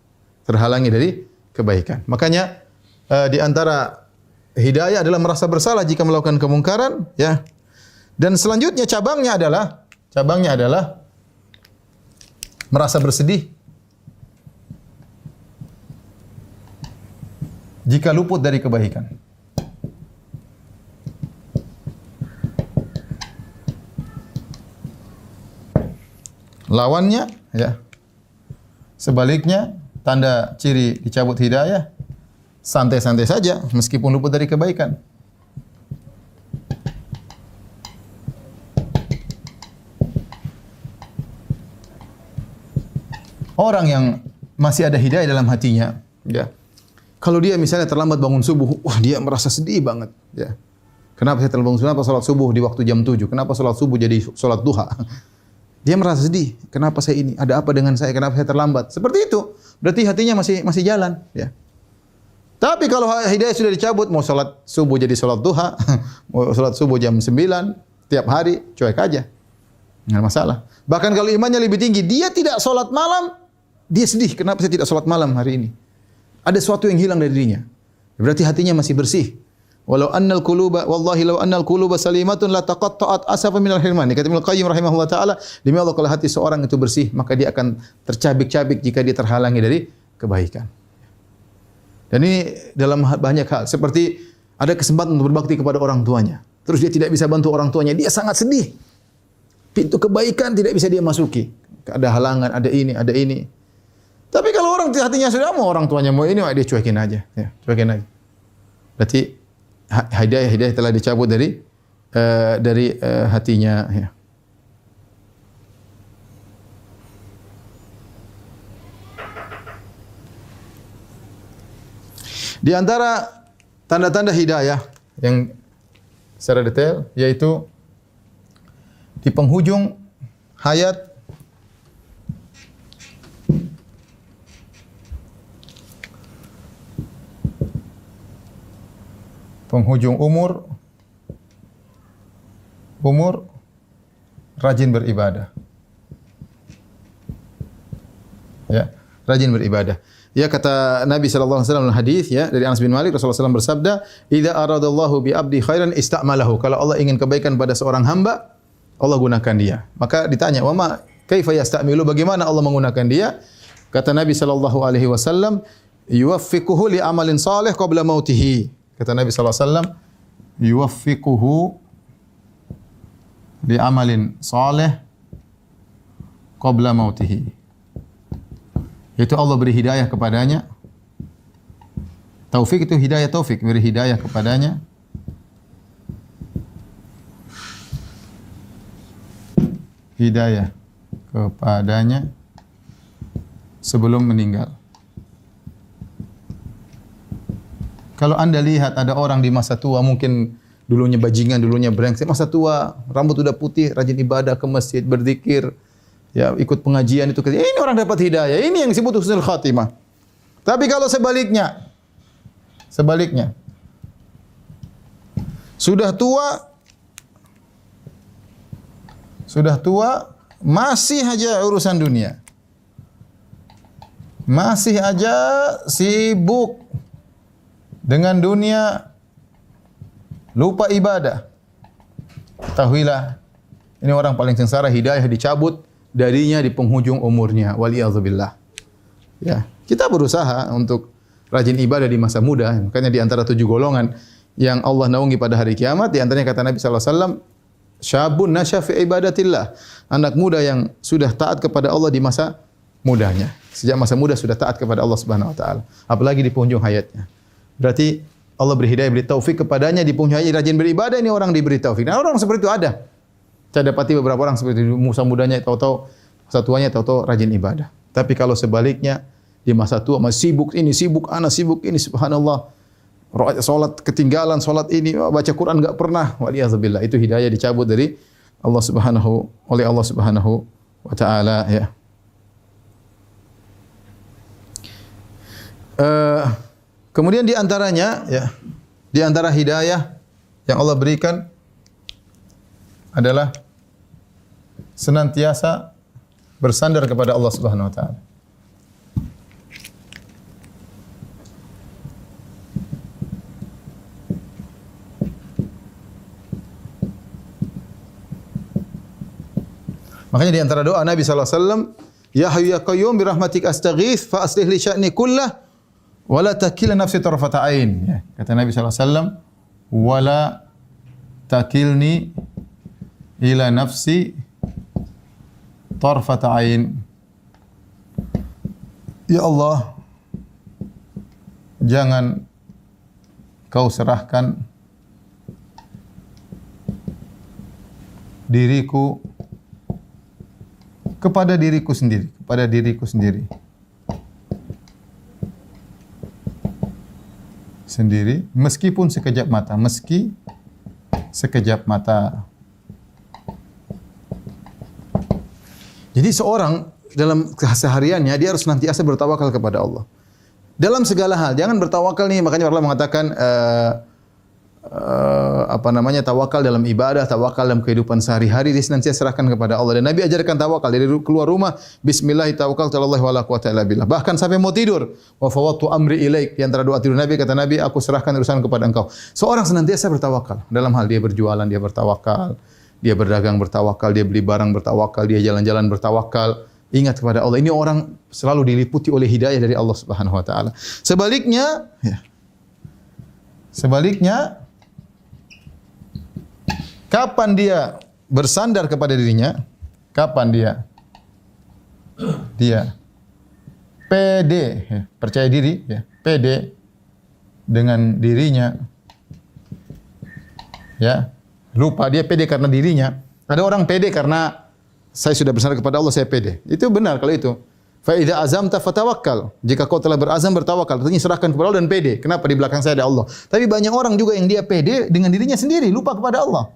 Terhalangi dari kebaikan. Makanya di antara hidayah adalah merasa bersalah jika melakukan kemungkaran, ya. Dan selanjutnya cabangnya adalah merasa bersedih jika luput dari kebaikan. Lawannya, ya. Sebaliknya, tanda ciri dicabut hidayah, santai-santai saja meskipun luput dari kebaikan. Orang yang masih ada hidayah dalam hatinya, ya. Kalau dia misalnya terlambat bangun subuh, wah dia merasa sedih banget, ya. Kenapa saya terlambat bangun subuh? Kenapa salat subuh di waktu jam 7? Kenapa salat subuh jadi salat duha? Dia merasa sedih. Kenapa saya ini? Ada apa dengan saya? Kenapa saya terlambat? Seperti itu. Berarti hatinya masih jalan, ya. Tapi kalau hidayah sudah dicabut, mau salat subuh jadi salat duha, mau salat subuh jam 9 tiap hari, cuek aja. Enggak masalah. Bahkan kalau imannya lebih tinggi, dia tidak salat malam, dia sedih. Kenapa saya tidak salat malam hari ini? Ada sesuatu yang hilang dari dirinya. Berarti hatinya masih bersih. Walau annal quluba wallahi law annal quluba salimatun la taqatta'at asafa minal hirman. Kata Ibnu Qayyim rahimahullah taala, demi Allah kalau hati seorang itu bersih, maka dia akan tercabik-cabik jika dia terhalangi dari kebaikan. Dan ini dalam banyak hal, seperti ada kesempatan untuk berbakti kepada orang tuanya. Terus dia tidak bisa bantu orang tuanya, dia sangat sedih. Pintu kebaikan tidak bisa dia masuki. Ada halangan, ada ini. Tapi kalau orang hatinya sudah mau orang tuanya mau ini, dia cuekin aja, ya, cuekin aja. Berarti hidayah telah dicabut dari hatinya, ya. Di antara tanda-tanda hidayah yang secara detail yaitu di penghujung hayat umur rajin beribadah. Ya, rajin beribadah. Ya, kata Nabi sallallahu alaihi wasallam dalam hadis ya dari Anas bin Malik, Rasulullah SAW bersabda, "Idza aradallahu bi 'abdi khairan ista'malahu." Kalau Allah ingin kebaikan pada seorang hamba, Allah gunakan dia. Maka ditanya, "Wa ma kaifa yasta'milu?" Bagaimana Allah menggunakan dia? Kata Nabi sallallahu alaihi wasallam, "Yuwaffiquhu li amalin salih qabla mautihi." Kata Nabi sallallahu alaihi wasallam, "Yuwaffiquhu li amalin salih qabla mautihi." Yaitu Allah beri hidayah kepadanya. Taufik itu hidayah taufik, beri hidayah kepadanya. Hidayah kepadanya sebelum meninggal. Kalau Anda lihat ada orang di masa tua, mungkin dulunya bajingan, dulunya brengsek, masa tua, rambut udah putih, rajin ibadah ke masjid, berzikir, ya, ikut pengajian itu, ini orang dapat hidayah. Ini yang disebut husnul khatimah. Tapi kalau sebaliknya, sudah tua, masih aja urusan dunia, masih aja sibuk dengan dunia, lupa ibadah. Ketahuilah, ini orang paling sengsara, hidayah dicabut darinya di penghujung umurnya. Waliyadzubillah. Ya, kita berusaha untuk rajin ibadah di masa muda. Makanya di antara 7 golongan yang Allah naungi pada hari kiamat, di antaranya kata Nabi sallallahu alaihi wasallam, syabun nasya fi ibadatillah. Anak muda yang sudah taat kepada Allah di masa mudanya. Sejak masa muda sudah taat kepada Allah Subhanahu wa taala. Apalagi di penghujung hayatnya. Berarti Allah beri hidayah, beri taufik kepadanya di penghujung hayat, rajin beribadah, ini orang diberi taufik. Nah, orang seperti itu ada. Saya dapati beberapa orang seperti itu, masa mudanya tahu-tahu, masa tuanya tahu-tahu rajin ibadah. Tapi kalau sebaliknya, di masa tua masih sibuk ini, sibuk ana, sibuk ini, subhanallah. Salat ketinggalan, salat ini, baca Quran enggak pernah. Waliyadzubillah. Itu hidayah dicabut dari Allah Subhanahu wa taala, ya. Kemudian di antaranya, ya, di antara hidayah yang Allah berikan adalah senantiasa bersandar kepada Allah Subhanahu wa taala. Makanya di antara doa Nabi sallallahu alaihi wasallam, "Ya Hayyu ya Qayyum bi rahmatika astaghits fa aslih li sya'ni kullah wa la takilna nafsi tarfata ain." Ya, kata Nabi sallallahu alaihi wasallam, "Wa la takilni ila nafsi tarfata ain." Ya Allah, jangan Kau serahkan diriku kepada diriku sendiri, meskipun sekejap mata, Jadi seorang dalam kesehariannya dia harus senantiasa bertawakal kepada Allah. Dalam segala hal, jangan bertawakal nih, makanya Allah mengatakan tawakal dalam ibadah, tawakal dalam kehidupan sehari-hari, dia senantiasa serahkan kepada Allah. Dan Nabi ajarkan tawakal dari keluar rumah, bismillah tawakkaltu 'alallahi wa la quwwata illa billah. Bahkan sampai mau tidur, wa fawwadtu amri ilaik. Di antara doa tidur Nabi, kata Nabi, aku serahkan urusan kepada Engkau. Seorang senantiasa bertawakal. Dalam hal dia berjualan, dia bertawakal. Dia berdagang bertawakal, dia beli barang bertawakal, dia jalan-jalan bertawakal. Ingat kepada Allah. Ini orang selalu diliputi oleh hidayah dari Allah Subhanahu wa taala. Sebaliknya, kapan dia bersandar kepada dirinya? Kapan dia pede, percaya diri, pede dengan dirinya, lupa dia pede karena dirinya. Ada orang pede karena saya sudah bersandar kepada Allah, saya pede. Itu benar kalau itu. Fa idza azamta fatawakkal. Jika kau telah berazam bertawakal, artinya serahkan kepada Allah dan pede. Kenapa? Di belakang saya ada Allah. Tapi banyak orang juga yang dia pede dengan dirinya sendiri, lupa kepada Allah.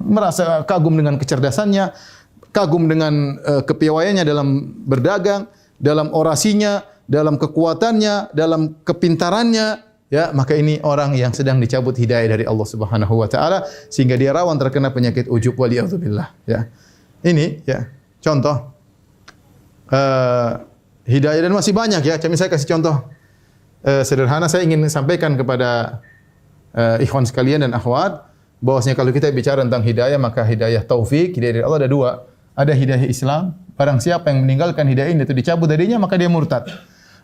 Merasa kagum dengan kecerdasannya, kagum dengan kepiawaiannya dalam berdagang, dalam orasinya, dalam kekuatannya, dalam kepintarannya, ya, maka ini orang yang sedang dicabut hidayah dari Allah Subhanahu wa taala sehingga dia rawan terkena penyakit ujub waliyadzubillah, ya. Ini ya, contoh hidayah dan masih banyak ya. Saya kasih contoh sederhana, saya ingin sampaikan kepada ikhwan sekalian dan akhwat bahwasanya kalau kita bicara tentang hidayah, maka hidayah taufik, hidayah dari Allah ada dua. Ada hidayah Islam, barang siapa yang meninggalkan hidayah ini itu dicabut darinya maka dia murtad.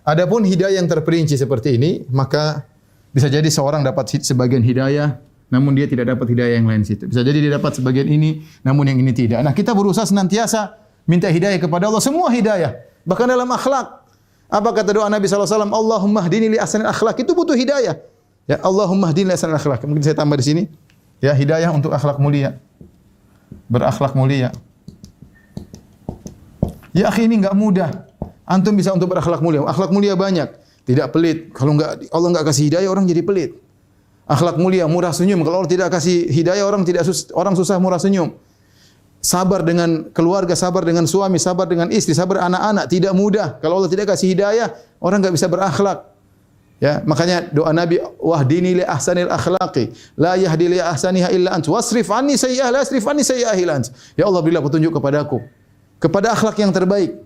Adapun hidayah yang terperinci seperti ini, maka bisa jadi seorang dapat sebagian hidayah, namun dia tidak dapat hidayah yang lain situ. Bisa jadi dia dapat sebagian ini, namun yang ini tidak. Nah, kita berusaha senantiasa minta hidayah kepada Allah, semua hidayah. Bahkan dalam akhlak. Apa kata doa Nabi SAW? Allahumma hdini li ahsanil akhlak. Itu butuh hidayah. Ya, Allahumma hdini li ahsanil akhlak. Mungkin saya tambah di sini. Ya, hidayah untuk akhlak mulia. Berakhlak mulia. Ya akhi, ini enggak mudah. Antum bisa untuk berakhlak mulia. Akhlak mulia banyak. Tidak pelit. Kalau enggak Allah enggak kasih hidayah, orang jadi pelit. Akhlak mulia, murah senyum. Kalau Allah tidak kasih hidayah, orang susah murah senyum. Sabar dengan keluarga, sabar dengan suami, sabar dengan istri, sabar anak-anak, tidak mudah. Kalau Allah tidak kasih hidayah, orang enggak bisa berakhlak. Ya, makanya doa Nabi, wahdini li ahsanil akhlaqi, la yahdi li ahsaniha illa ant, wasrif anni sayyi'ah la yasrif anni sayyi'ah illa ant. Ya Allah, berilah petunjuk kepadaku kepada akhlak yang terbaik.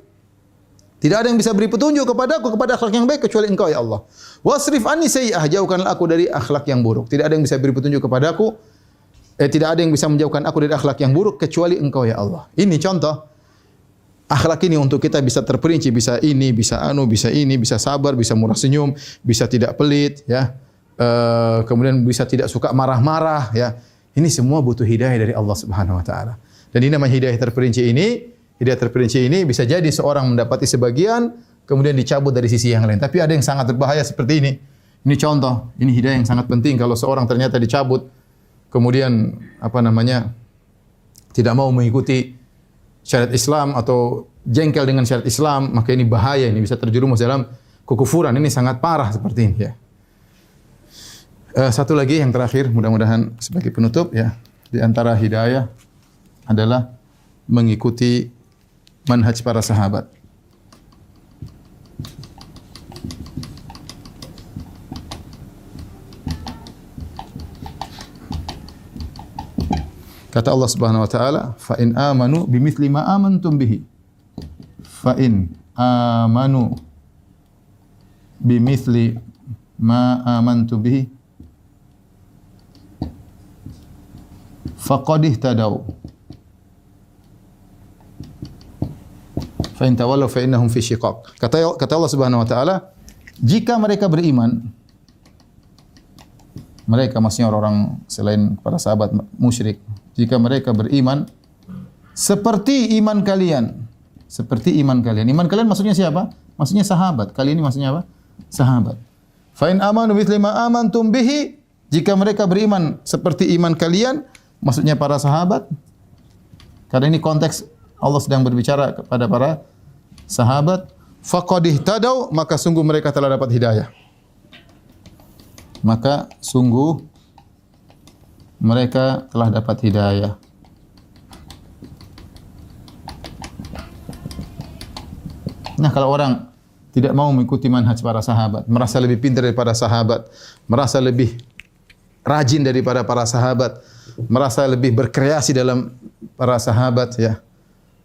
Tidak ada yang bisa beri petunjuk kepadaku kepada akhlak yang baik kecuali Engkau ya Allah. Wasrif anni sayyi'ah, jauhkanlah aku dari akhlak yang buruk. Tidak ada yang bisa beri petunjuk kepadaku, tidak ada yang bisa menjauhkan aku dari akhlak yang buruk kecuali Engkau ya Allah. Ini contoh akhlak ini untuk kita bisa terperinci, bisa ini, bisa bisa ini, bisa sabar, bisa murah senyum, bisa tidak pelit, ya. Kemudian bisa tidak suka marah-marah, ya. Ini semua butuh hidayah dari Allah Subhanahu wa taala. Dan ini namanya hidayah terperinci ini. Hidayah terperinci ini bisa jadi seorang mendapati sebagian, kemudian dicabut dari sisi yang lain. Tapi ada yang sangat berbahaya seperti ini. Ini contoh, ini hidayah yang sangat penting. Kalau seorang ternyata dicabut, kemudian tidak mau mengikuti syariat Islam atau jengkel dengan syariat Islam, maka ini bahaya. Ini bisa terjerumus dalam kekufuran. Ini sangat parah seperti ini. Ya. Satu lagi yang terakhir, mudah-mudahan sebagai penutup, ya, di antara hidayah adalah mengikuti manhaj para sahabat. Kata Allah Subhanahu wa taala, "Fa in amanu bimithli ma amantum bihi." Fa in amanu bimithli ma amantum bihi faqad ihtadaw. Fa in tawallaw fa innahum fi shiqaq. Kata Allah Subhanahu wa taala, jika mereka beriman, mereka maksudnya orang-orang selain para sahabat musyrik, jika mereka beriman seperti iman kalian, seperti iman kalian. Iman kalian maksudnya siapa? Maksudnya sahabat. Kali ini maksudnya apa? Sahabat. Fa in amanu mithli ma amantum bihi, jika mereka beriman seperti iman kalian, maksudnya para sahabat. Karena ini konteks Allah sedang berbicara kepada para sahabat. Faqad ihtadaw, maka sungguh mereka telah dapat hidayah. Maka sungguh mereka telah dapat hidayah. Nah, kalau orang tidak mau mengikuti manhaj para sahabat, merasa lebih pintar daripada sahabat, merasa lebih rajin daripada para sahabat, merasa lebih berkreasi dalam para sahabat, ya,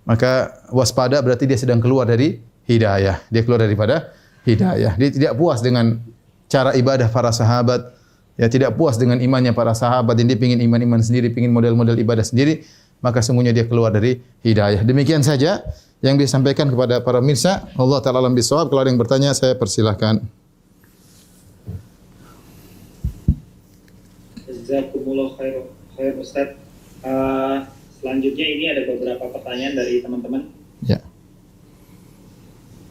maka waspada, berarti dia sedang keluar dari hidayah. Dia keluar daripada hidayah. Dia tidak puas dengan cara ibadah para sahabat, ya, tidak puas dengan imannya para sahabat, dan dia ingin iman-iman sendiri, ingin model-model ibadah sendiri, maka sungguhnya dia keluar dari hidayah. Demikian saja yang disampaikan kepada para mirsa. Allah Ta'ala alam bisawab. Kalau ada yang bertanya, saya persilahkan.
Jazakumullah khair Ustaz. Selanjutnya ini ada beberapa pertanyaan dari teman-teman.
Ya.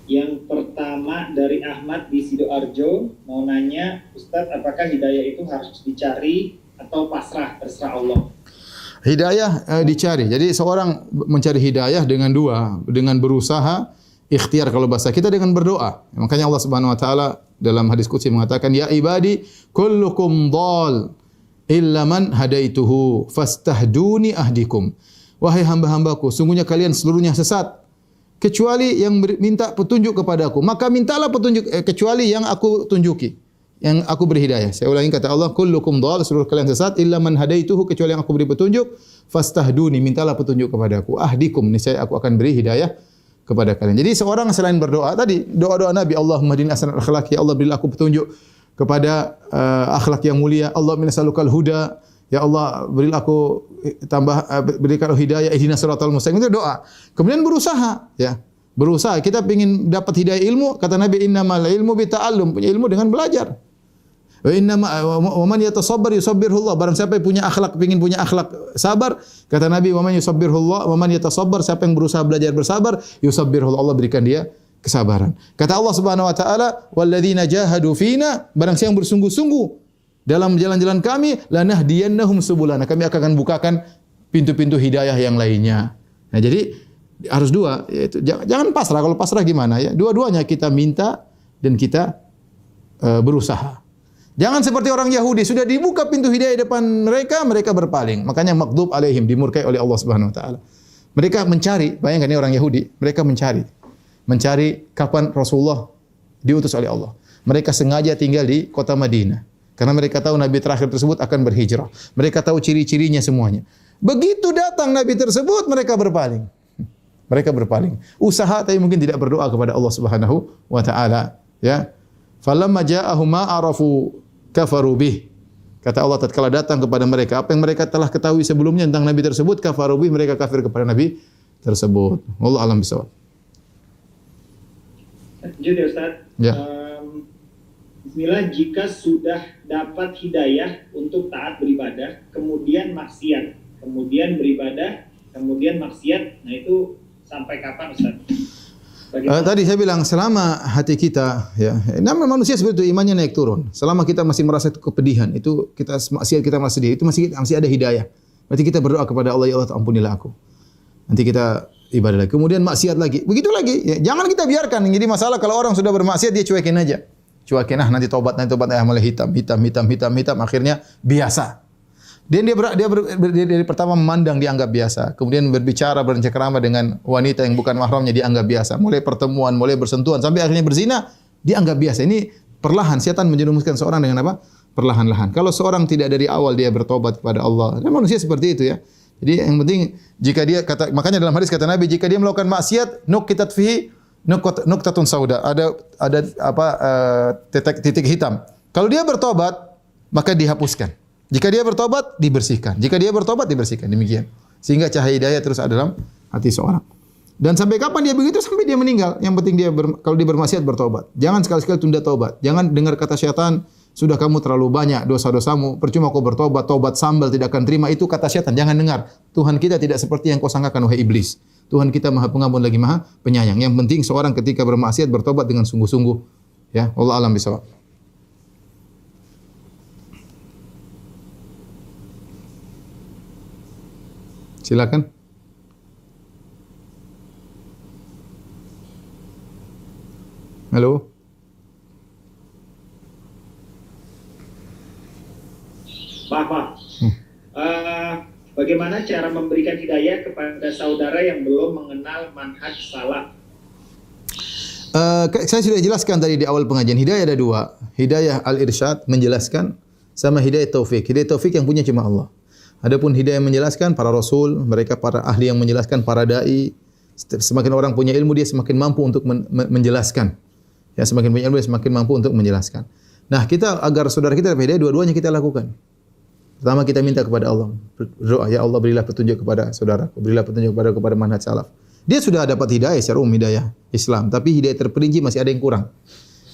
Yang pertama dari Ahmad di Sidoarjo, mau nanya, Ustaz, apakah hidayah itu harus dicari atau pasrah, terserah Allah?
Hidayah dicari. Jadi seorang mencari hidayah dengan dua, dengan berusaha, ikhtiar kalau bahasa kita, dengan berdoa. Makanya Allah Subhanahu wa taala dalam hadis qudsi mengatakan, "Ya ibadi, kullukum dhal illa man hadaituhu fastahduni ahdikum." Wahai hamba-hambaku, sungguhnya kalian seluruhnya sesat kecuali yang minta petunjuk kepadaku. Maka mintalah petunjuk kecuali yang aku tunjuki. yang aku beri hidayah. Saya ulangi kata Allah, kullukum dhal, seluruh kalian sesat illa man hadaituhu, kecuali yang aku beri petunjuk, fastahduni, mintalah petunjuk kepadaku. Ahdikum, niscaya aku akan beri hidayah kepada kalian. Jadi seorang selain berdoa tadi, doa-doa Nabi, Allahumma hdini ahsanal akhlaq, ya Allah berilah aku petunjuk kepada akhlak yang mulia. Allahumma nas'alukal huda, ya Allah berilah aku berikan hidayah, ihdinas siratal mustaqim, itu doa. Kemudian berusaha, ya. Berusaha, kita ingin dapat hidayah ilmu, kata Nabi innamal ilmu bita'allum, punya ilmu dengan belajar. Wa man yatasabbar yusabbirullah. Barang siapa yang punya akhlak, pengin punya akhlak sabar, kata Nabi wa man yusabbirullah, wa man yatasabbar, siapa yang berusaha belajar bersabar, yusabbirullah, Allah berikan dia kesabaran. Kata Allah Subhanahu wa taala, walladzina jahadu fina, barang siapa yang bersungguh-sungguh dalam jalan-jalan kami, lanahdiyannahum subulana, kami akan bukakan pintu-pintu hidayah yang lainnya. Nah, jadi harus dua, yaitu jangan pasrah. Kalau pasrah gimana ya? Dua-duanya kita minta dan kita berusaha. Jangan seperti orang Yahudi, sudah dibuka pintu hidayah depan mereka, mereka berpaling. Makanya maghdub alaihim, dimurkai oleh Allah Subhanahu wa taala. Mereka mencari, bayangkan ini orang Yahudi, mereka mencari kapan Rasulullah diutus oleh Allah. Mereka sengaja tinggal di kota Madinah karena mereka tahu nabi terakhir tersebut akan berhijrah. Mereka tahu ciri-cirinya semuanya. Begitu datang nabi tersebut, mereka berpaling. Mereka berpaling. Usaha tapi mungkin tidak berdoa kepada Allah Subhanahu wa taala, ya. Falamma ja'ahum ma arafu kafaru bih. Kata Allah, tatkala datang kepada mereka apa yang mereka telah ketahui sebelumnya tentang nabi tersebut, kafaru bih, mereka kafir kepada nabi tersebut. Wallahu a'lam bishawab.
Lanjut ya Ustaz.
Ya.
Bismillah, jika sudah dapat hidayah untuk taat beribadah, kemudian maksiat, kemudian beribadah, kemudian maksiat, nah itu sampai kapan Ustaz?
Tadi saya bilang selama hati kita, ya, namanya manusia seperti itu, imannya naik turun. Selama kita masih merasa kepedihan, itu kita maksiat, kita merasa sedih, itu masih ada hidayah. Berarti kita berdoa kepada Allah, ya Allah ampunilah aku. Nanti kita ibadah lagi. Kemudian maksiat lagi. Begitu lagi. Ya, jangan kita biarkan. Jadi masalah kalau orang sudah bermaksiat dia cuekin aja. Cuekin nanti tobat mulai hitam. Akhirnya biasa. Dan dia dari pertama memandang dianggap biasa, kemudian berbicara bercengkerama dengan wanita yang bukan mahramnya dianggap biasa, mulai pertemuan, mulai bersentuhan sampai akhirnya berzina dianggap biasa. Ini perlahan setan menjerumuskan seorang dengan apa? Perlahan-lahan. Kalau seorang tidak dari awal dia bertobat kepada Allah, dan manusia seperti itu ya. Jadi yang penting jika dia makanya dalam hadis kata Nabi, jika dia melakukan maksiat, nukitat fihi nuktatun sauda, ada titik hitam. Kalau dia bertobat, maka dihapuskan. Jika dia bertobat, dibersihkan. Jika dia bertobat, dibersihkan. Demikian. Sehingga cahaya hidayah terus ada dalam hati seorang. Dan sampai kapan dia begitu? Sampai dia meninggal. Yang penting kalau dia bermaksiat, bertobat. Jangan sekali-sekali tunda tobat. Jangan dengar kata syaitan, sudah kamu terlalu banyak dosa-dosamu, percuma kau bertobat, tobat sambal tidak akan terima. Itu kata syaitan. Jangan dengar. Tuhan kita tidak seperti yang kau sangkakan, wahai iblis. Tuhan kita Maha Pengampun lagi Maha Penyayang. Yang penting seorang ketika bermaksiat, bertobat dengan sungguh-sungguh. Ya, wallahu a'lam bishawab. Silakan. Halo.
Pak. Bagaimana cara memberikan hidayah kepada saudara yang belum mengenal manhaj salaf?
Saya sudah jelaskan tadi di awal pengajian. Hidayah ada dua. Hidayah al-irsyad, menjelaskan, sama hidayah taufik. Hidayah taufik yang punya cuma Allah. Adapun hidayah menjelaskan para rasul, mereka para ahli yang menjelaskan, para dai. Semakin orang punya ilmu, dia semakin mampu untuk menjelaskan. Ya, semakin punya ilmu, dia semakin mampu untuk menjelaskan. Nah, kita agar saudara kita dapat hidayah, dua-duanya kita lakukan. Pertama kita minta kepada Allah, berdoa, ya Allah berilah petunjuk kepada saudara, berilah petunjuk kepada manhaj salaf. Dia sudah dapat hidayah secara umum, hidayah Islam, tapi hidayah terperinci masih ada yang kurang.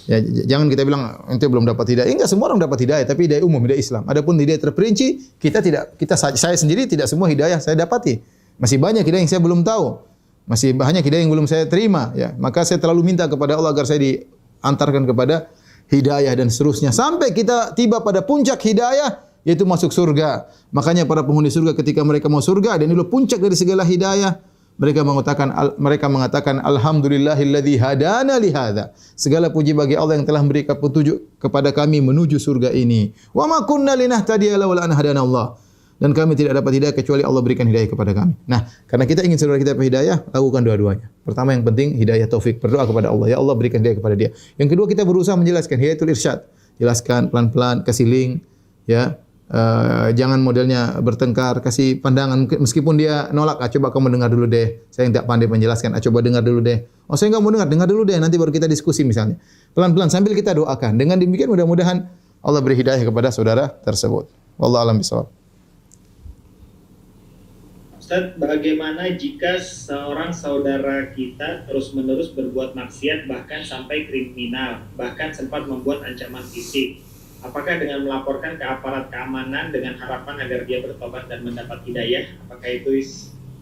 Ya, jangan kita bilang ente belum dapat hidayah. Enggak, semua orang dapat hidayah, tapi hidayah umum, hidayah Islam. Adapun hidayah terperinci, saya sendiri tidak semua hidayah saya dapati. Masih banyak hidayah yang saya belum tahu. Masih banyak hidayah yang belum saya terima, ya. Maka saya terlalu minta kepada Allah agar saya diantarkan kepada hidayah dan seterusnya sampai kita tiba pada puncak hidayah, yaitu masuk surga. Makanya para penghuni surga ketika mereka mau surga, dan itu puncak dari segala hidayah, mereka mengatakan alhamdulillahilladzi hadana li hadza. Segala puji bagi Allah yang telah memberikan petunjuk kepada kami menuju surga ini. Wa ma kunna linahtadiya laula an hadana Allah. Dan kami tidak dapat hidayah kecuali Allah berikan hidayah kepada kami. Nah, karena kita ingin saudara kita dapat hidayah, lakukan dua-duanya. Pertama yang penting hidayah taufik, berdoa kepada Allah, ya Allah berikan hidayah kepada dia. Yang kedua kita berusaha menjelaskan hidayatul irsyad. jelaskan pelan-pelan, kasih link, ya. Jangan modelnya bertengkar, kasih pandangan meskipun dia nolak, coba kamu dengar dulu deh. Saya tidak pandai menjelaskan, coba dengar dulu deh. Oh, saya enggak mau dengar dulu deh, nanti baru kita diskusi misalnya. Pelan-pelan sambil kita doakan. Dengan demikian mudah-mudahan Allah beri hidayah kepada saudara tersebut. Wallahu a'lam bishawab.
Ustaz, bagaimana jika seorang saudara kita terus-menerus berbuat maksiat bahkan sampai kriminal, bahkan sempat membuat ancaman fisik? Apakah dengan melaporkan ke aparat keamanan dengan harapan agar dia bertobat dan mendapat hidayah, apakah itu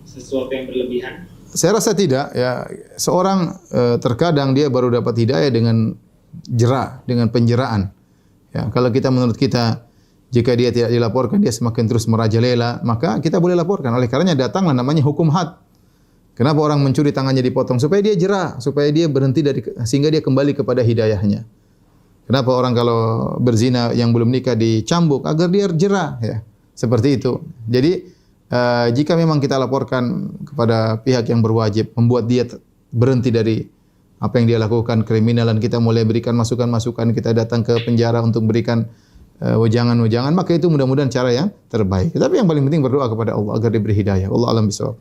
sesuatu yang berlebihan?
Saya rasa tidak, ya. Seorang terkadang dia baru dapat hidayah dengan dengan penjeraan. Ya, kalau menurut kita jika dia tidak dilaporkan dia semakin terus merajalela, maka kita boleh laporkan. Oleh karenanya datanglah namanya hukum had. Kenapa orang mencuri tangannya dipotong? Supaya dia jera, supaya dia berhenti sehingga dia kembali kepada hidayahnya. Kenapa orang kalau berzina yang belum nikah dicambuk? Agar dia jera, ya. Seperti itu. Jadi jika memang kita laporkan kepada pihak yang berwajib, membuat dia berhenti dari apa yang dia lakukan kriminal, dan kita mulai berikan masukan-masukan, kita datang ke penjara untuk berikan wejangan-wejangan, maka itu mudah-mudahan cara yang terbaik. Tapi yang paling penting berdoa kepada Allah agar diberi hidayah. Allah alam bisawab.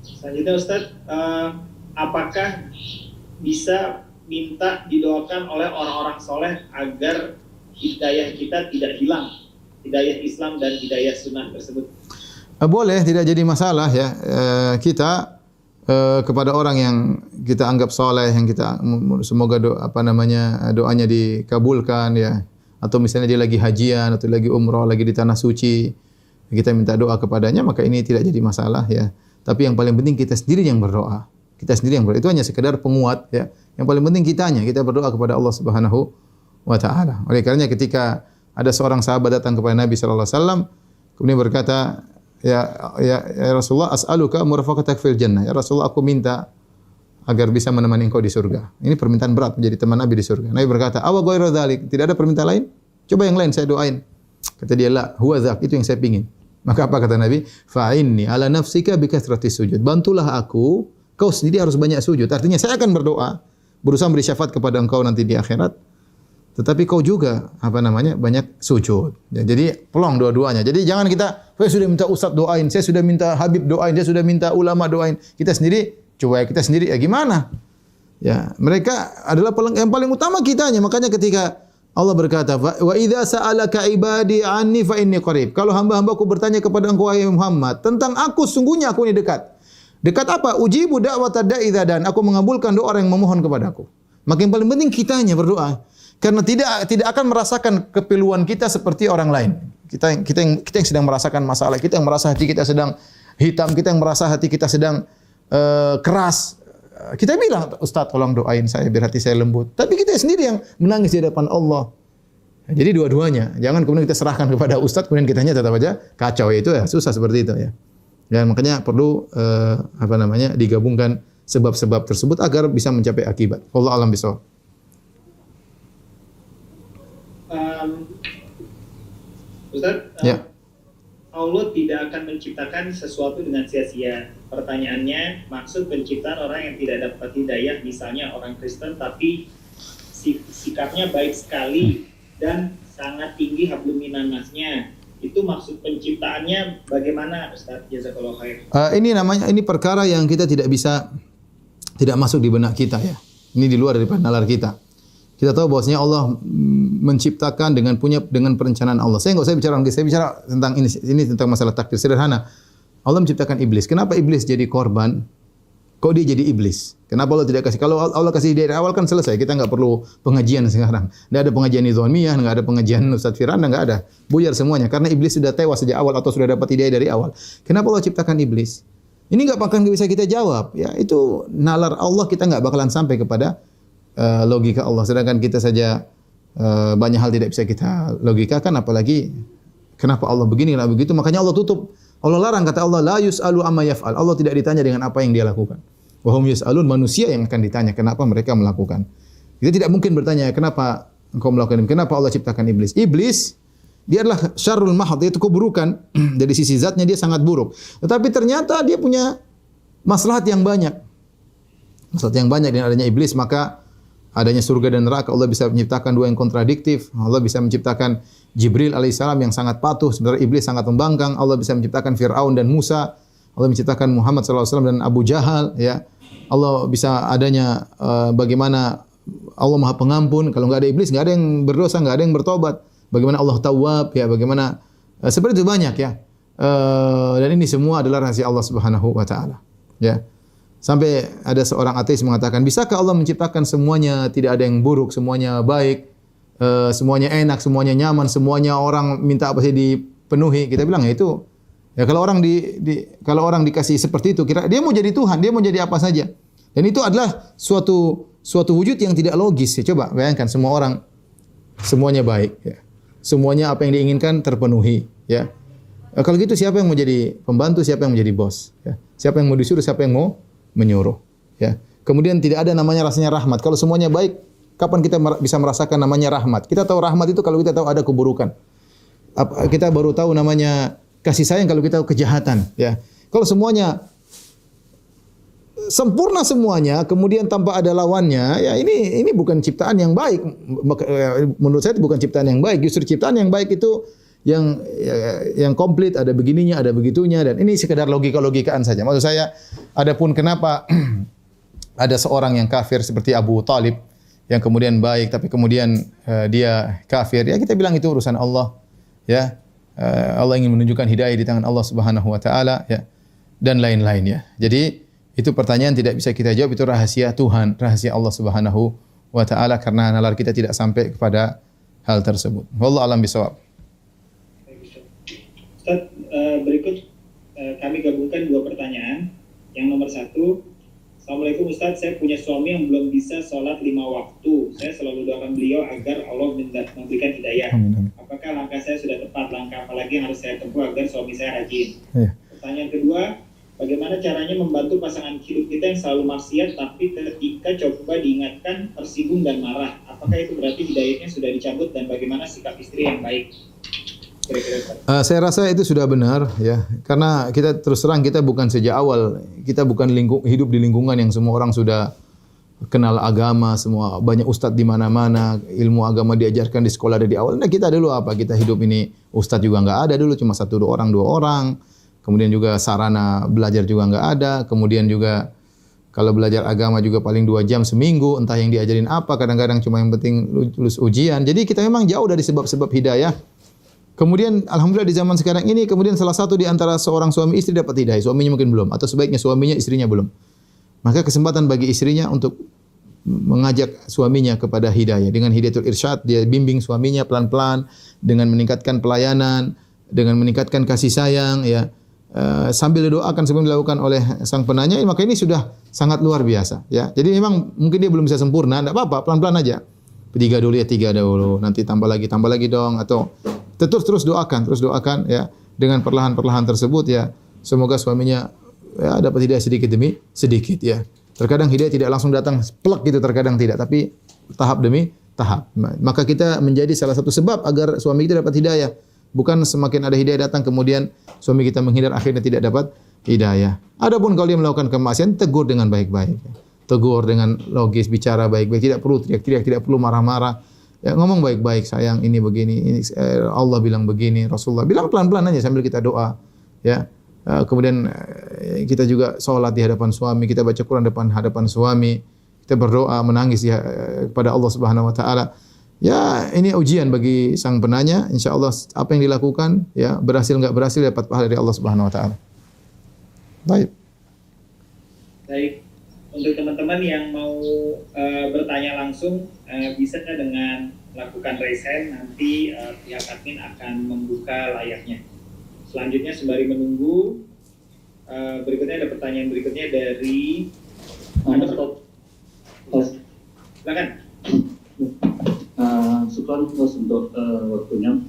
Selanjutnya Ustaz, apakah bisa minta didoakan oleh orang-orang soleh agar hidayah kita tidak hilang, hidayah Islam dan hidayah sunnah tersebut?
Boleh, tidak jadi masalah, ya. Kita kepada orang yang kita anggap soleh, yang kita semoga doanya dikabulkan, ya. Atau misalnya dia lagi hajian atau lagi umrah, lagi di tanah suci, kita minta doa kepadanya, maka ini tidak jadi masalah, ya. Tapi yang paling penting kita sendiri yang berdoa. Kita sendiri yang berdoa. Itu hanya sekedar penguat, ya. Yang paling penting kita berdoa kepada Allah Subhanahu wa taala. Oleh karenanya ketika ada seorang sahabat datang kepada Nabi sallallahu alaihi wasallam kemudian berkata, Ya Rasulullah, as'aluka murafaqatak fil jannah. Ya Rasulullah, aku minta agar bisa menemani engkau di surga. Ini permintaan berat menjadi teman Nabi di surga. Nabi berkata, awa ghairu dzalik? Tidak ada permintaan lain? Coba yang lain saya doain. Kata dia, la huwa dzak, itu yang saya pingin. Maka apa kata Nabi? Fa'inni ala nafsika bi kathrati sujud. Bantulah aku, kau sendiri harus banyak sujud. Artinya saya akan berdoa, berusaha beri syafaat kepada engkau nanti di akhirat. Tetapi kau juga banyak sujud. Ya, jadi pelong dua-duanya. Jadi jangan kita, saya sudah minta ustaz doain, saya sudah minta habib doain, saya sudah minta ulama doain. Kita sendiri, coba kita sendiri, ya gimana? Ya, mereka adalah yang paling utama kitanya. Makanya ketika Allah berkata, wa idza sa'alaka ibadi anni fa inni qarib. Kalau hamba-hambaku bertanya kepada engkau wahai Muhammad tentang aku, sungguhnya aku ini dekat. Dekat apa? Ujibu da'watad da'i idza dan aku mengabulkan doa orang yang memohon kepadaku. Maka yang paling penting kitanya berdoa. Karena tidak akan merasakan kepiluan kita seperti orang lain. Kita yang sedang merasakan masalah, kita yang merasa hati kita sedang hitam, kita yang merasa hati kita sedang keras. Kita bilang, Ustaz tolong doain saya biar hati saya lembut. Tapi kita sendiri yang menangis di hadapan Allah. Jadi dua-duanya. Jangan kemudian kita serahkan kepada Ustaz, kemudian kitanya tetap aja kacau. Itu ya susah seperti itu, ya. Dan makanya perlu digabungkan sebab-sebab tersebut agar bisa mencapai akibat. Wallahu a'lam bishawab.
Ustaz,
Ya.
Allah tidak akan menciptakan sesuatu dengan sia-sia. Pertanyaannya, maksud penciptaan orang yang tidak dapat hidayah, misalnya orang Kristen, tapi sikapnya baik sekali dan sangat tinggi hablum minannasnya. Itu maksud penciptaannya bagaimana, Ustaz? Jazakallahu khair.
Ini perkara yang kita tidak masuk di benak kita, ya. Ini di luar daripada nalar kita. Kita tahu bahwasanya Allah menciptakan dengan perencanaan Allah. Saya bicara tentang ini tentang masalah takdir sederhana. Allah menciptakan iblis. Kenapa iblis jadi korban? Kok dia jadi iblis? Kenapa Allah tidak kasih? Kalau Allah kasih dari awal kan selesai. Kita enggak perlu pengajian sekarang. Enggak ada pengajian nizamiyah, enggak ada pengajian Ustaz Firanda, enggak ada. Buyar semuanya karena iblis sudah tewas sejak awal atau sudah dapat hidayah dari awal. Kenapa Allah ciptakan iblis? Ini enggak akan bisa kita jawab. Ya, itu nalar Allah, kita enggak bakalan sampai kepada logika Allah. Sedangkan kita saja banyak hal tidak bisa kita logikakan, apalagi kenapa Allah begini, kenapa begitu. Makanya Allah tutup. Allah larang, kata Allah, la yus'alu amma yaf'al. Allah tidak ditanya dengan apa yang dia lakukan. Wa hum yus'alun, manusia yang akan ditanya kenapa mereka melakukan. Kita tidak mungkin bertanya kenapa engkau melakukan ini. Kenapa Allah ciptakan iblis? Iblis dia adalah syarrul mahad, yaitu keburukan. Dari sisi zatnya dia sangat buruk. Tetapi ternyata dia punya maslahat yang banyak. Maslahat yang banyak dengan adanya iblis, maka adanya surga dan neraka. Allah bisa menciptakan dua yang kontradiktif. Allah bisa menciptakan Jibril alaihissalam yang sangat patuh, sebenarnya iblis sangat membangkang. Allah bisa menciptakan Fir'aun dan Musa. Allah menciptakan Muhammad SAW dan Abu Jahal. Ya, Allah bisa adanya bagaimana Allah Maha Pengampun. Kalau nggak ada iblis, nggak ada yang berdosa, nggak ada yang bertobat. Bagaimana Allah Tawwab, ya, bagaimana seperti itu banyak ya. Dan ini semua adalah rahasia Allah Subhanahu wa taala. Ya. Sampai ada seorang ateis mengatakan, bisakah Allah menciptakan semuanya tidak ada yang buruk, semuanya baik, semuanya enak, semuanya nyaman, semuanya orang minta apa sih dipenuhi? Kita bilang ya itu, ya kalau kalau orang dikasih seperti itu, kira dia mau jadi Tuhan, dia mau jadi apa saja. Dan itu adalah suatu wujud yang tidak logis. Ya, coba bayangkan semua orang semuanya baik, ya. Semuanya apa yang diinginkan terpenuhi, ya. Kalau gitu siapa yang mau jadi pembantu, siapa yang mau jadi bos, ya. Siapa yang mau disuruh, siapa yang mau menyuruh, ya. Kemudian tidak ada namanya rasanya rahmat. Kalau semuanya baik, kapan kita bisa merasakan namanya rahmat? Kita tahu rahmat itu kalau kita tahu ada keburukan. Kita baru tahu namanya kasih sayang kalau kita tahu kejahatan, ya. Kalau semuanya sempurna semuanya, kemudian tanpa ada lawannya, ya ini bukan ciptaan yang baik. Menurut saya itu bukan ciptaan yang baik. Justru ciptaan yang baik itu yang komplit, ada begininya, ada begitunya, dan ini sekedar logika-logikaan saja. Maksud saya, adapun kenapa ada seorang yang kafir seperti Abu Talib yang kemudian baik tapi kemudian dia kafir, ya kita bilang itu urusan Allah, ya. Allah ingin menunjukkan hidayah di tangan Allah Subhanahu wa taala, ya, dan lain-lain, ya. Jadi itu pertanyaan tidak bisa kita jawab, itu rahasia Tuhan, rahasia Allah Subhanahu wa taala, karena nalar kita tidak sampai kepada hal tersebut. Wallahu a'lam bishawab.
Ustaz, berikut kami gabungkan dua pertanyaan. Yang nomor 1, Assalamualaikum Ustaz, saya punya suami yang belum bisa sholat 5 waktu. Saya selalu doakan beliau agar Allah memberikan hidayah.
Amin.
Apakah langkah saya sudah tepat? Langkah apa lagi yang harus saya tempuh agar suami saya rajin?
Ya.
Pertanyaan kedua, bagaimana caranya membantu pasangan hidup kita yang selalu maksiat tapi ketika coba diingatkan tersinggung dan marah? Apakah itu berarti hidayahnya sudah dicabut, dan bagaimana sikap istri yang baik?
Saya rasa itu sudah benar, ya, karena kita terus terang kita bukan sejak awal, kita bukan hidup di lingkungan yang semua orang sudah kenal agama, semua banyak ustadz di mana-mana, ilmu agama diajarkan di sekolah dari awal. Nah, kita dulu apa? Kita hidup ini ustadz juga nggak ada dulu, cuma 1-2 orang. Kemudian juga sarana belajar juga nggak ada. Kemudian juga kalau belajar agama juga paling 2 jam seminggu, entah yang diajarin apa. Kadang-kadang cuma yang penting lulus ujian. Jadi kita memang jauh dari sebab-sebab hidayah. Kemudian alhamdulillah di zaman sekarang ini, kemudian salah satu di antara seorang suami istri dapat hidayah, suaminya mungkin belum, atau sebaiknya suaminya istrinya belum. Maka kesempatan bagi istrinya untuk mengajak suaminya kepada hidayah. Dengan hidayatul irsyad, dia bimbing suaminya pelan-pelan dengan meningkatkan pelayanan, dengan meningkatkan kasih sayang, ya. Sambil didoakan sebelum dilakukan oleh sang penanya, maka ini sudah sangat luar biasa, ya. Jadi memang mungkin dia belum bisa sempurna, enggak apa-apa, pelan-pelan aja. 3 dulu ya, 3 dulu, nanti tambah lagi dong, atau terus doakan, ya. Dengan perlahan-perlahan tersebut, ya, semoga suaminya, ya, dapat hidayah sedikit demi sedikit, ya. Terkadang hidayah tidak langsung datang plek gitu, terkadang tidak, tapi tahap demi tahap. Maka kita menjadi salah satu sebab agar suami kita dapat hidayah. Bukan semakin ada hidayah datang kemudian suami kita menghindar, akhirnya tidak dapat hidayah. Adapun kalau dia melakukan kemaksiatan, tegur dengan baik-baik. Tegur dengan logis, bicara baik-baik, tidak perlu teriak-teriak, tidak perlu marah-marah. Ya, ngomong baik-baik, sayang ini begini, ini Allah bilang begini, Rasulullah bilang pelan-pelan aja sambil kita doa, ya. Kemudian kita juga sholat di hadapan suami, kita baca Quran depan hadapan suami, kita berdoa, menangis kepada Allah Subhanahu wa taala. Ya, ini ujian bagi sang penanya. Insyaallah apa yang dilakukan, ya, berhasil enggak berhasil dapat pahala dari Allah Subhanahu wa taala. Baik.
Untuk teman-teman yang mau bertanya langsung, bisa dengan lakukan raise hand, nanti pihak admin akan membuka layarnya. Selanjutnya sembari menunggu, berikutnya ada pertanyaan berikutnya dari silakan.
Syukur untuk waktunya.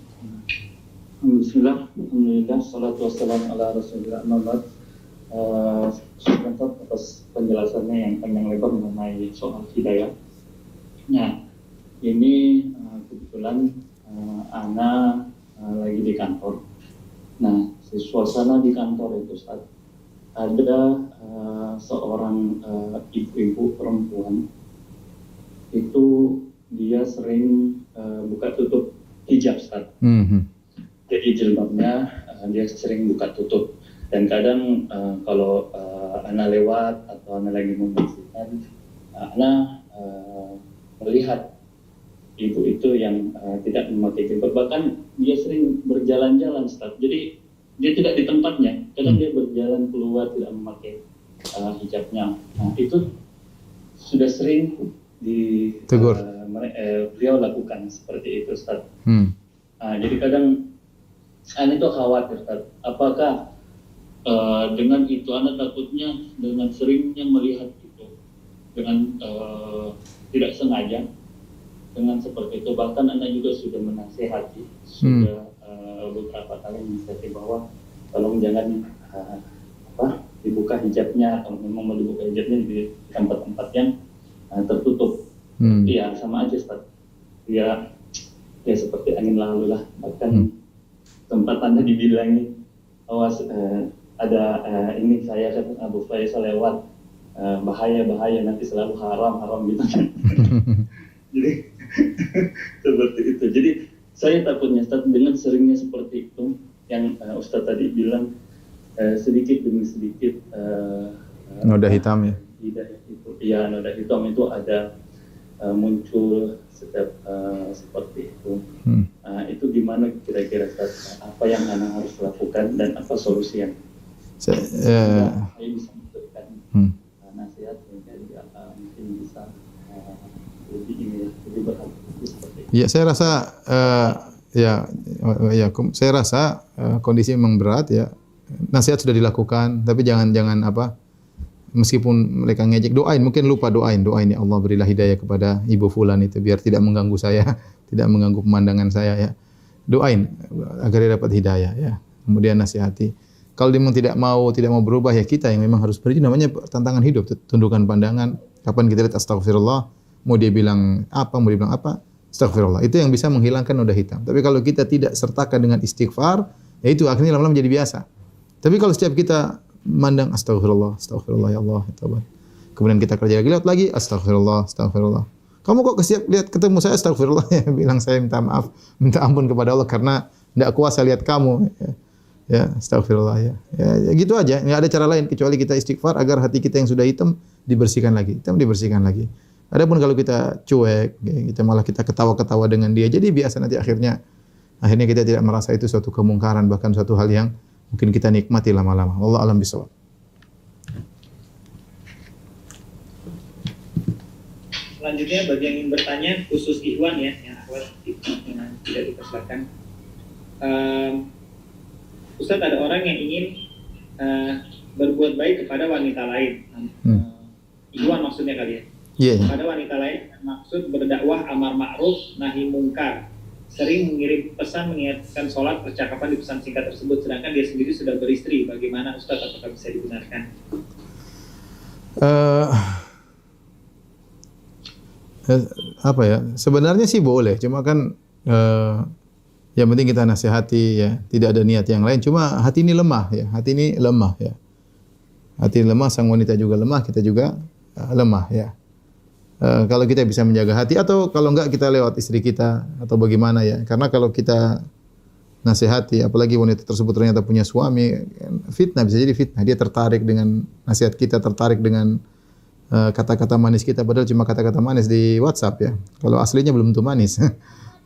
Alhamdulillah, salatu wassalamu ala rasulillah. Syukur atas penjelasannya yang panjang lebar mengenai soal hidayah. Nah, ini kebetulan Ana lagi di kantor. Nah, suasana di kantor itu saat ada seorang ibu-ibu perempuan itu dia sering buka tutup. Dan kadang kalau anak lewat atau anak lagi membersihkan, anak melihat ibu itu yang tidak memakai jilbab, bahkan dia sering berjalan-jalan, Ustaz. Jadi dia tidak di tempatnya, kadang dia berjalan keluar tidak memakai hijabnya. Nah, itu sudah sering
tegur.
Beliau lakukan seperti itu, Ustaz. Jadi kadang anak itu khawatir, Ustaz. Apakah dengan itu anak takutnya dengan seringnya melihat itu, dengan tidak sengaja, dengan seperti itu, bahkan anak juga sudah menasehati, sudah beberapa kali menasehati bahwa tolong jangan dibuka hijabnya, atau memang mau dibuka hijabnya di tempat-tempat yang tertutup. Ya sama aja, Ustaz. Ya seperti angin lalu lah. Bahkan tempat Anda dibilangi, awas ada ini saya kan Abu Faisal lewat, bahaya nanti selalu haram gitu kan. Jadi seperti itu. Jadi saya takutnya, Ustaz, dengan seringnya seperti itu yang Ustaz tadi bilang, sedikit demi sedikit
noda hitam ya.
Noda hitam itu ada muncul setiap seperti itu. Itu gimana kira-kira, Ustaz? Apa yang anak harus lakukan dan apa solusi yang saya bisa memberikan nasihat sehingga dia mungkin bisa lebih berhati-hati seperti itu.
Ya, saya rasa saya rasa kondisi memang berat ya. Nasihat sudah dilakukan, tapi jangan meskipun mereka ngejek, mungkin lupa doain ya Allah berilah hidayah kepada ibu fulan itu biar tidak mengganggu saya, tidak mengganggu pemandangan saya ya. Doain agar dia dapat hidayah ya. Kemudian nasihati. Kalau dia memang tidak mau berubah ya kita yang memang harus beri, namanya tantangan hidup, tundukkan pandangan. Kapan kita lihat astagfirullah, mau dia bilang apa, astagfirullah. Itu yang bisa menghilangkan noda hitam. Tapi kalau kita tidak sertakan dengan istighfar, ya itu akhirnya lama-lama menjadi biasa. Tapi kalau setiap kita mandang astagfirullah ya Allah, taubat. Kemudian kita kerja lagi astagfirullah. Kamu kok lihat ketemu saya astagfirullah ya, bilang saya minta maaf, minta ampun kepada Allah karena tidak kuasa lihat kamu. Ya, astagfirullah ya. Ya gitu aja, enggak ada cara lain kecuali kita istighfar agar hati kita yang sudah hitam dibersihkan lagi. Adapun kalau kita cuek, kita ketawa-ketawa dengan dia, jadi biasa nanti akhirnya kita tidak merasa itu suatu kemungkaran, bahkan suatu hal yang mungkin kita nikmati lama-lama. Wallahu a'lam bishawab.
Selanjutnya bagi yang ingin bertanya khusus Ikhwan ya, yang akhwat yang tidak dipersilakan. Ustaz, ada orang yang ingin berbuat baik kepada wanita lain. Ikhwan maksudnya kali ya.
Yeah.
Kepada wanita lain, maksud berdakwah amar ma'ruf nahi mungkar. Sering mengirim pesan mengingatkan sholat, percakapan di pesan singkat tersebut, sedangkan dia sendiri sudah beristri. Bagaimana Ustaz, apakah bisa dibenarkan?
Sebenarnya sih boleh, cuma kan yang penting kita nasihati ya, tidak ada niat yang lain. Cuma hati ini lemah ya, Hati ini lemah, sang wanita juga lemah, kita juga lemah ya. Kalau kita bisa menjaga hati, atau kalau enggak kita lewat istri kita atau bagaimana ya. Karena kalau kita nasihati, apalagi wanita tersebut ternyata punya suami, fitnah, bisa jadi fitnah. Dia tertarik dengan nasihat kita, tertarik dengan kata-kata manis kita, padahal cuma kata-kata manis di WhatsApp ya. Kalau aslinya belum tentu manis.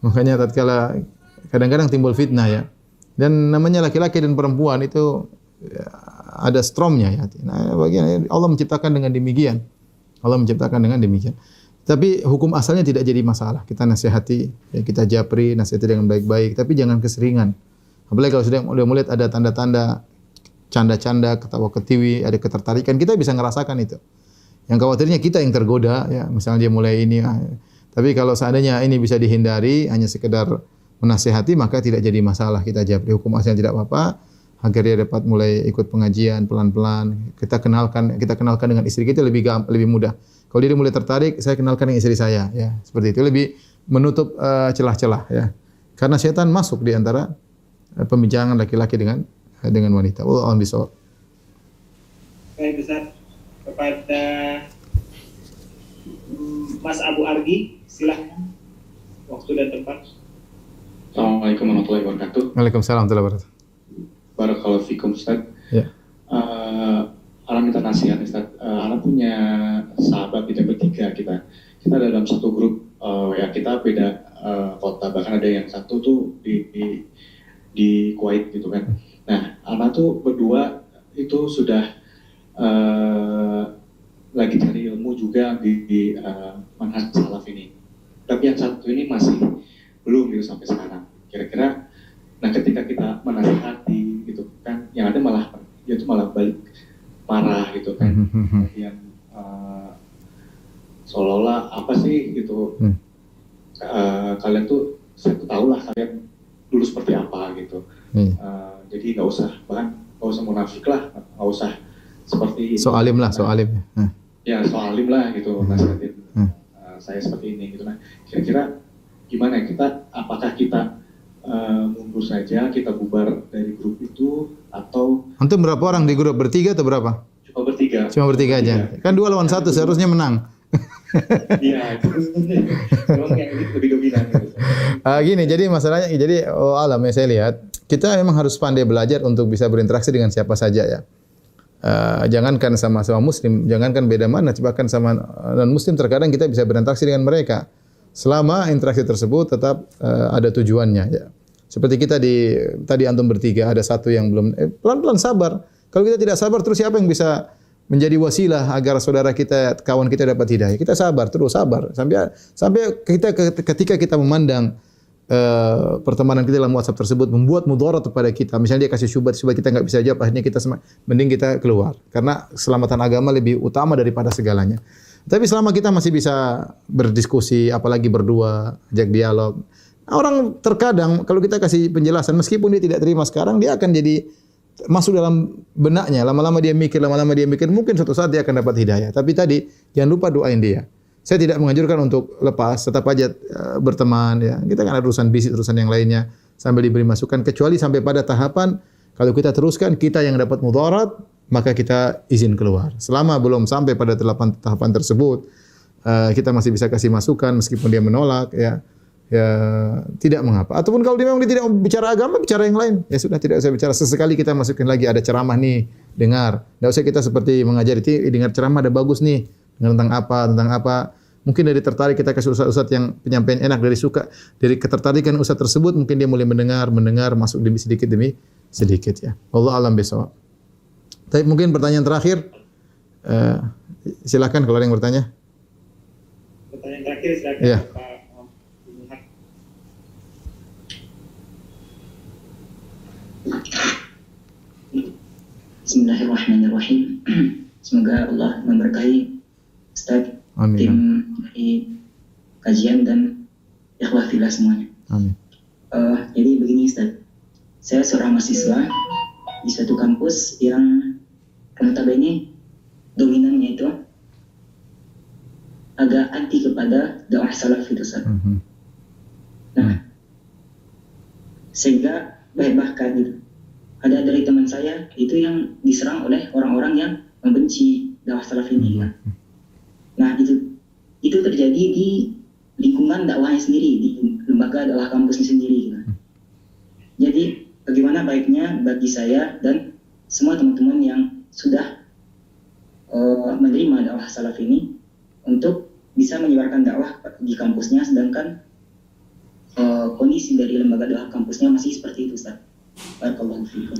Makanya tatkala kadang-kadang timbul fitnah ya. Dan namanya laki-laki dan perempuan itu ya, ada stromnya ya. Nah, bagian Allah menciptakan dengan demikian. Tapi hukum asalnya tidak jadi masalah. Kita nasihati, ya, kita japri, nasihati dengan baik-baik, tapi jangan keseringan. Apalagi kalau sudah mulai ada tanda-tanda canda-canda, ketawa ketiwi, ada ketertarikan, kita bisa ngerasakan itu. Yang khawatirnya kita yang tergoda, ya, misalnya dia mulai ini. Tapi kalau seandainya ini bisa dihindari, hanya sekedar menasihati, maka tidak jadi masalah. Kita japri, hukum asalnya tidak apa-apa. Agar dia dapat mulai ikut pengajian pelan-pelan. Kita kenalkan dengan istri kita lebih mudah. Kalau dia mulai tertarik, saya kenalkan dengan istri saya, ya. Seperti itu lebih menutup celah-celah ya. Karena setan masuk di antara pembicaraan laki-laki dengan wanita. Wallahu a'lam bishawab.
Baik, Ustaz. Kepada Mas Abu Argi, silahkan. Waktu dan tempat.
Assalamualaikum warahmatullahi wabarakatuh.
Waalaikumsalam warahmatullahi wabarakatuh.
Barakallahu fikum Ustaz.
Ya.
Ana minta nasihat Ustaz. Ana punya sahabat kita bertiga kita dalam satu grup WA kita beda kota, bahkan ada yang satu tuh di Kuwait gitu kan. Nah, Ana tuh berdua itu sudah lagi cari ilmu juga di manhaj salaf ini. Tapi yang satu ini masih belum gitu sampai sekarang. Kira-kira, nah ketika kita menasihati gitu kan, yang ada malah dia tuh malah balik marah gitu kan. Kemudian seolah-olah apa sih gitu. Kalian tuh, saya tuh tahu lah kalian dulu seperti apa gitu. Jadi nggak usah munafik lah, nggak usah seperti
So alim lah.
Ya, so alim lah gitu, nasihatin saya seperti ini gitu. Nah, kira-kira gimana kita? Apakah kita mundur saja, kita bubar dari grup itu, atau
Antum berapa orang di grup? Bertiga atau berapa?
cuma bertiga
aja. Kan 2 lawan 1 seharusnya menang.
Iya, itu memang yang ini lebih dominan gitu.
Gini, jadi masalahnya, alam ya saya lihat, kita memang harus pandai belajar untuk bisa berinteraksi dengan siapa saja ya. Jangankan sama muslim, jangankan beda mana, bahkan sama non muslim terkadang kita bisa berinteraksi dengan mereka. Selama interaksi tersebut tetap ada tujuannya ya. Seperti kita tadi antum bertiga, ada satu yang belum, pelan-pelan sabar. Kalau kita tidak sabar, terus siapa yang bisa menjadi wasilah agar saudara kita, kawan kita dapat hidayah? Kita sabar, terus sabar. Sampai ketika kita memandang pertemanan kita dalam WhatsApp tersebut membuat mudarat kepada kita. Misalnya dia kasih syubhat kita nggak bisa jawab, akhirnya mending kita keluar. Karena keselamatan agama lebih utama daripada segalanya. Tapi selama kita masih bisa berdiskusi, apalagi berdua, ajak dialog. Orang terkadang kalau kita kasih penjelasan, meskipun dia tidak terima sekarang, dia akan jadi masuk dalam benaknya. Lama-lama dia mikir, mungkin suatu saat dia akan dapat hidayah. Tapi tadi jangan lupa doain dia. Saya tidak menganjurkan untuk lepas, tetap aja berteman ya. Kita kan ada urusan bisnis, urusan yang lainnya sambil diberi masukan, kecuali sampai pada tahapan kalau kita teruskan kita yang dapat mudarat, maka kita izin keluar. Selama belum sampai pada tahapan tersebut, kita masih bisa kasih masukan meskipun dia menolak ya tidak mengapa. Ataupun kalau dia memang tidak bicara agama, bicara yang lain. Ya sudah, tidak usah bicara. Sesekali kita masukin lagi, ada ceramah nih, dengar. Tidak usah kita seperti mengajari, dengar ceramah ada bagus nih. Tentang apa. Mungkin dari tertarik kita kasih ustaz-ustaz yang penyampaian enak, dari ketertarikan ustaz tersebut mungkin dia mulai mendengar masuk demi sedikit ya. Allah alam bisawab. Tapi mungkin pertanyaan terakhir, silakan kalau ada yang bertanya.
Pertanyaan terakhir silakan
Ya.
Pak.
Bismillahirrahmanirrahim. Semoga Allah memberkahi Ustaz,
Amin.
tim dari kajian dan ikhwah fillah semuanya.
Amin.
Jadi begini Ustaz, saya seorang mahasiswa di suatu kampus yang notabene dominannya itu agak anti kepada dakwah salaf itu Ustaz. Nah, sehingga bahkan gitu, ada dari teman saya itu yang diserang oleh orang-orang yang membenci dakwah salaf ini. Nah, itu terjadi di lingkungan dakwahnya sendiri, di lembaga dakwah kampusnya sendiri gitu. Jadi bagaimana baiknya bagi saya dan semua teman-teman yang sudah menerima dakwah salaf ini untuk bisa menyebarkan dakwah di kampusnya, sedangkan kondisi dari lembaga dakwah kampusnya masih seperti itu, Ustaz. Barakallahu fiikum.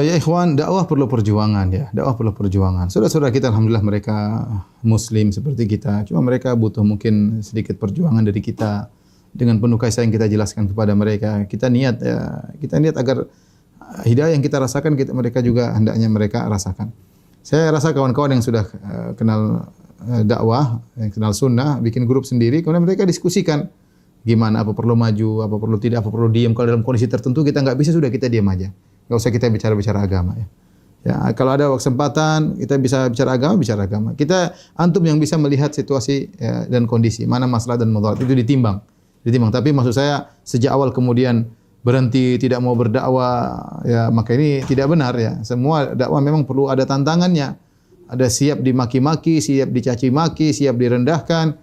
Ya ikhwan, dakwah perlu perjuangan ya. Dakwah perlu perjuangan. Saudara-saudara kita alhamdulillah mereka muslim seperti kita. Cuma mereka butuh mungkin sedikit perjuangan dari kita. Dengan penuh kasih sayang kita jelaskan kepada mereka. Kita niat agar hidayah yang kita rasakan mereka juga hendaknya mereka rasakan. Saya rasa kawan-kawan yang sudah kenal dakwah, yang kenal sunnah, bikin grup sendiri, kemudian mereka diskusikan gimana, apa perlu maju, apa perlu tidak, apa perlu diam. Kalau dalam kondisi tertentu kita nggak bisa, sudah kita diam aja. Nggak usah kita bicara-bicara agama ya. Ya, kalau ada kesempatan kita bisa bicara agama. Kita antum yang bisa melihat situasi ya, dan kondisi, mana masalah dan mudarat itu ditimbang. Tapi maksud saya sejak awal kemudian berhenti tidak mau berdakwah ya, maka ini tidak benar ya. Semua dakwah memang perlu ada tantangannya. Ada siap dimaki-maki, siap dicaci maki, siap direndahkan.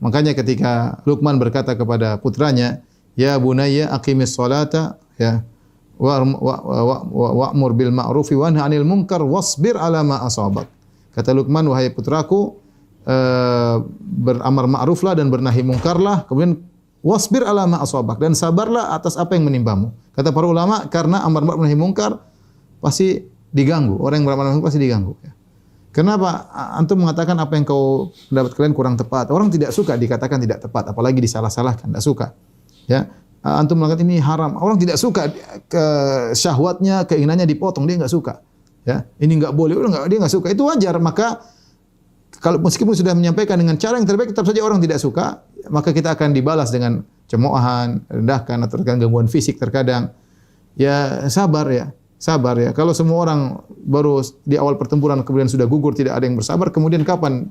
Makanya ketika Luqman berkata kepada putranya, "Ya bunayya aqimis sholata," ya, wa'mur bil ma'rufi wanha 'anil munkar wasbir 'ala ma asabak. Kata Luqman, wahai putraku, beramar ma'ruflah dan bernahi mungkarlah, kemudian wasbir 'ala ma asabak, dan sabarlah atas apa yang menimbamu. Kata para ulama, karena amar ma'ruf nahi mungkar pasti diganggu. Orang yang beramar ma'ruf pasti diganggu, ya. Kenapa antum mengatakan apa yang kau pendapat kalian kurang tepat? Orang tidak suka dikatakan tidak tepat, apalagi disalah-salahkan, tidak suka. Ya, antum mengatakan ini haram. Orang tidak suka ke syahwatnya, keinginannya dipotong, dia enggak suka. Ya, ini enggak boleh, dia enggak suka. Itu wajar. Maka kalau meskipun sudah menyampaikan dengan cara yang terbaik, tetap saja orang tidak suka, maka kita akan dibalas dengan cemoohan, rendahkan atau gangguan fisik terkadang. Ya, sabar ya. Sabar ya. Kalau semua orang baru di awal pertempuran kemudian sudah gugur, tidak ada yang bersabar, kemudian kapan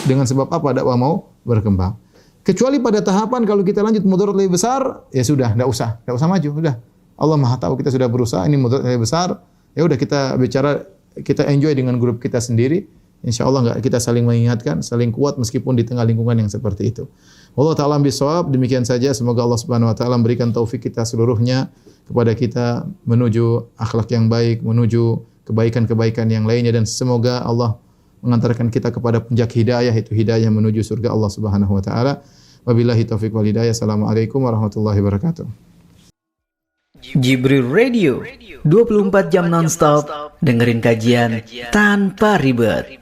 dengan sebab apa dakwah mau berkembang? Kecuali pada tahapan kalau kita lanjut mudarat lebih besar, ya sudah, enggak usah maju, sudah. Allah Maha tahu kita sudah berusaha, ini mudarat lebih besar, ya udah kita bicara, kita enjoy dengan grup kita sendiri. Insyaallah enggak, kita saling mengingatkan, saling kuat meskipun di tengah lingkungan yang seperti itu. Wallahu ta'ala bishawab. Demikian saja, semoga Allah Subhanahu wa taala memberikan taufik kita seluruhnya kepada kita menuju akhlak yang baik, menuju kebaikan-kebaikan yang lainnya, dan semoga Allah mengantarkan kita kepada puncak hidayah, itu hidayah menuju surga Allah Subhanahu wa taala. Wabillahi taufiq wal hidayah. Assalamualaikum warahmatullahi wabarakatuh.
Jibril Radio 24 jam nonstop dengerin kajian tanpa ribet.